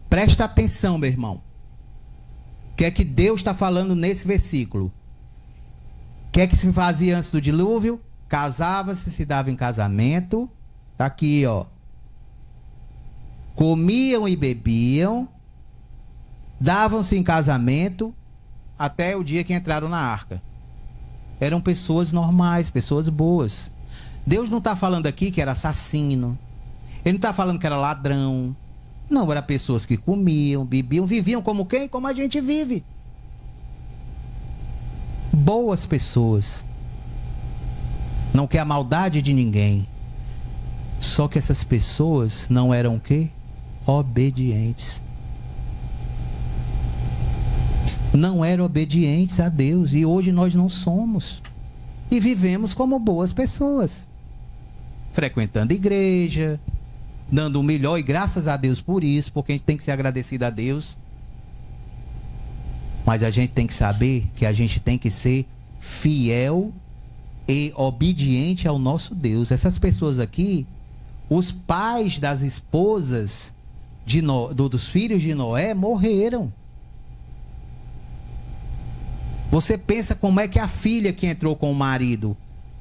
Presta atenção, meu irmão. O que é que Deus está falando nesse versículo? O que é que se fazia antes do dilúvio? casava-se, se dava em casamento. Tá aqui, ó. Comiam e bebiam, davam-se em casamento até o dia que entraram na arca. Eram pessoas normais, pessoas boas. Deus não está falando aqui que era assassino. Ele não está falando que era ladrão. Não, eram pessoas que comiam, bebiam, viviam como quem? Como a gente vive. Boas pessoas. Não quer a maldade de ninguém. Só que essas pessoas não eram o quê? Obedientes. Não eram obedientes a Deus. E hoje nós não somos. E vivemos como boas pessoas. Frequentando igreja, dando o melhor, e graças a Deus por isso, porque a gente tem que ser agradecido a Deus. Mas a gente tem que saber que a gente tem que ser fiel e obediente ao nosso Deus. Essas pessoas aqui, os pais das esposas dos filhos de Noé morreram. Você pensa como é que a filha que entrou com o marido,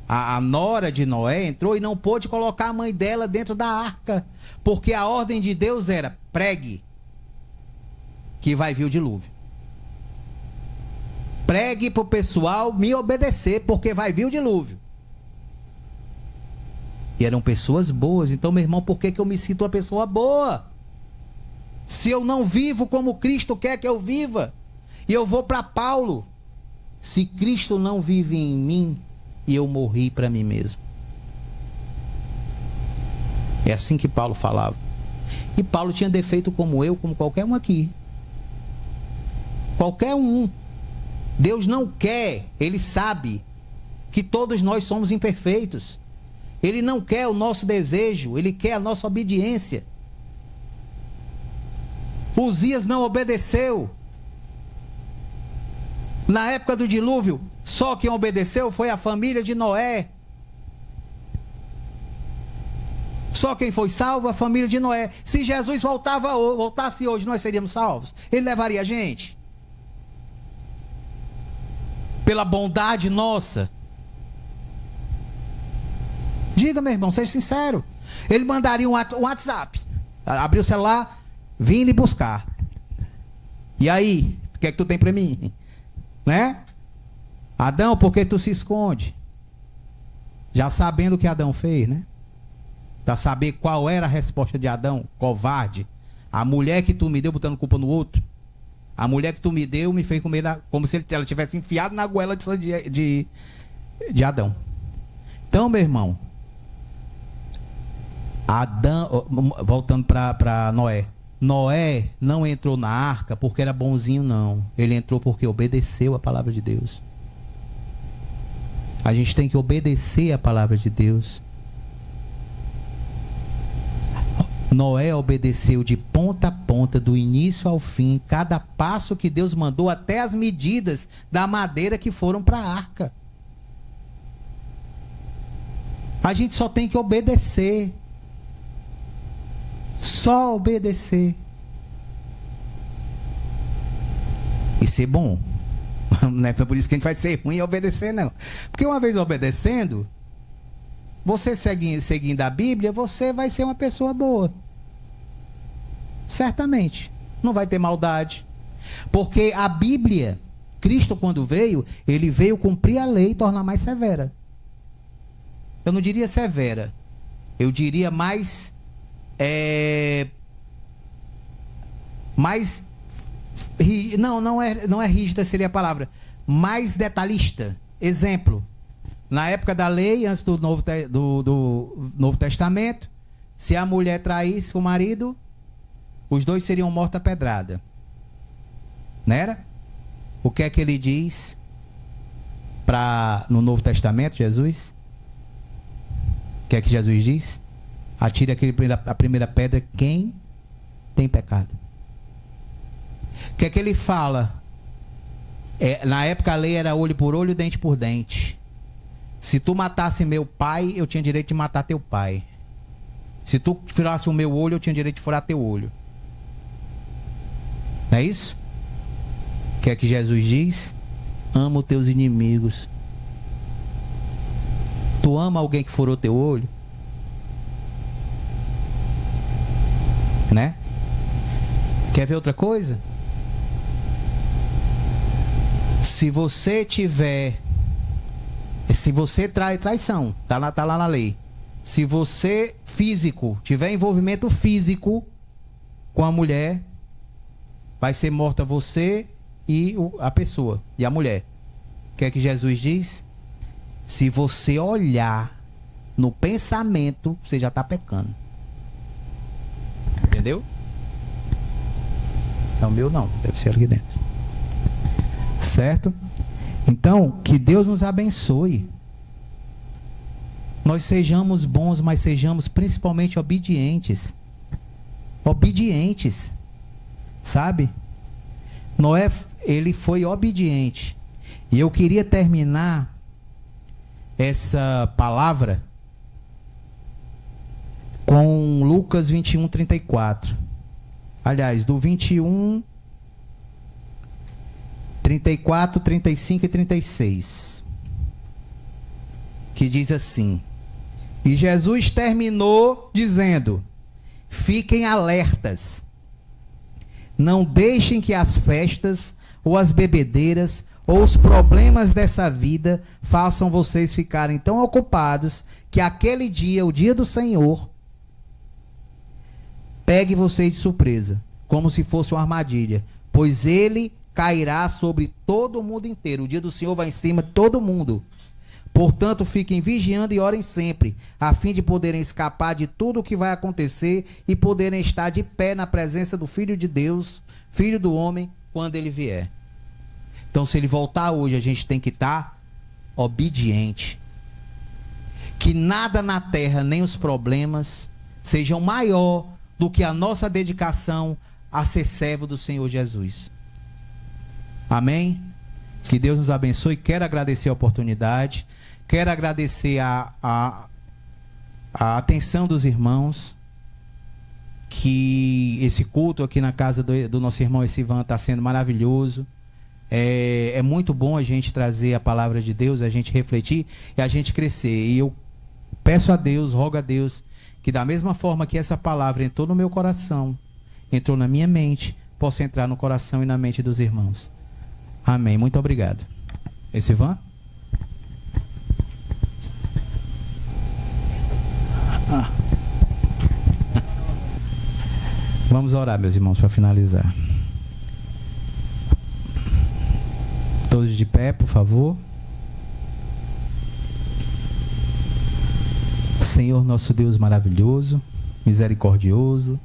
a nora de Noé, entrou e não pôde colocar a mãe dela dentro da arca, porque a ordem de Deus era: pregue, que vai vir o dilúvio. Pregue para o pessoal me obedecer, porque vai vir o dilúvio. E eram pessoas boas. Então, meu irmão, por que eu me sinto uma pessoa boa? Se eu não vivo como Cristo quer que eu viva. E eu vou para Paulo: se Cristo não vive em mim, e eu morri para mim mesmo. É assim que Paulo falava. E Paulo tinha defeito como eu, como qualquer um aqui. Qualquer um. Deus não quer, Ele sabe que todos nós somos imperfeitos. Ele não quer o nosso desejo, Ele quer a nossa obediência. Uzias não obedeceu. Na época do dilúvio, só quem obedeceu foi a família de Noé. Só quem foi salvo, a família de Noé. Se Jesus voltasse hoje, nós seríamos salvos? Ele levaria a gente? Pela bondade nossa? Diga, meu irmão, seja sincero. Ele mandaria um WhatsApp, abrir o celular, vim lhe buscar. E aí, o que é que tu tem para mim? Né? Adão, por que tu se esconde? Já sabendo o que Adão fez, né? Para saber qual era a resposta de Adão: covarde. A mulher que tu me deu, botando culpa no outro. A mulher que tu me deu me fez comer como se ela tivesse enfiado na goela de Adão. Então, meu irmão, Adão, voltando para Noé. Noé não entrou na arca porque era bonzinho, não. Ele entrou porque obedeceu a palavra de Deus. A gente tem que obedecer a palavra de Deus. Noé obedeceu de ponta a ponta, do início ao fim, cada passo que Deus mandou, até as medidas da madeira que foram para a arca. A gente só tem que obedecer. Só obedecer. E ser bom. Não é por isso que a gente vai ser ruim e obedecer, não. Porque uma vez obedecendo, você seguindo a Bíblia, você vai ser uma pessoa boa. Certamente. Não vai ter maldade. Porque a Bíblia, Cristo quando veio, Ele veio cumprir a lei e tornar mais severa. Eu não diria severa. Eu diria mais... não é rígida seria a palavra. Mais detalhista. Exemplo. Na época da lei, antes do Novo Testamento, se a mulher traísse o marido, os dois seriam mortos a pedrada. Não era? O que é que ele diz no Novo Testamento, Jesus? O que é que Jesus diz? Atire a primeira pedra quem tem pecado. O que é que ele fala? Na época a lei era olho por olho, dente por dente. Se tu matasse meu pai, eu tinha direito de matar teu pai. Se tu furasse o meu olho, eu tinha direito de furar teu olho. Não é isso? O que é que Jesus diz? Ama os teus inimigos. Tu ama alguém que furou teu olho? Né? Quer ver outra coisa? Se você trai traição, tá lá na lei. Se você físico tiver envolvimento físico com a mulher, vai ser morta você e a pessoa, e a mulher. O que é que Jesus diz? Se você olhar no pensamento, você já está pecando. Entendeu? É o meu não, deve ser aqui dentro. Certo? Então, que Deus nos abençoe. Nós sejamos bons, mas sejamos principalmente obedientes. Obedientes. Sabe? Noé, ele foi obediente. E eu queria terminar essa palavra com Lucas 21, 34. Aliás, do 21, 34, 35 e 36. Que diz assim: e Jesus terminou dizendo: fiquem alertas. Não deixem que as festas, ou as bebedeiras, ou os problemas dessa vida façam vocês ficarem tão ocupados que aquele dia, o dia do Senhor, pegue vocês de surpresa, como se fosse uma armadilha, pois ele cairá sobre todo o mundo inteiro. O dia do Senhor vai em cima de todo mundo. Portanto, fiquem vigiando e orem sempre, a fim de poderem escapar de tudo o que vai acontecer e poderem estar de pé na presença do Filho de Deus, Filho do Homem, quando ele vier. Então, se ele voltar hoje, a gente tem que estar obediente. Que nada na terra, nem os problemas, sejam maior do que a nossa dedicação a ser servo do Senhor Jesus. Amém? Que Deus nos abençoe. Quero agradecer a oportunidade. Quero agradecer a atenção dos irmãos. Que esse culto aqui na casa do nosso irmão Esivan está sendo maravilhoso. É muito bom a gente trazer a palavra de Deus, a gente refletir e a gente crescer. E eu peço a Deus, rogo a Deus, que da mesma forma que essa palavra entrou no meu coração, entrou na minha mente, possa entrar no coração e na mente dos irmãos. Amém. Muito obrigado. Esivan? Vamos orar, meus irmãos, para finalizar. Todos de pé, por favor. Senhor nosso Deus maravilhoso, misericordioso,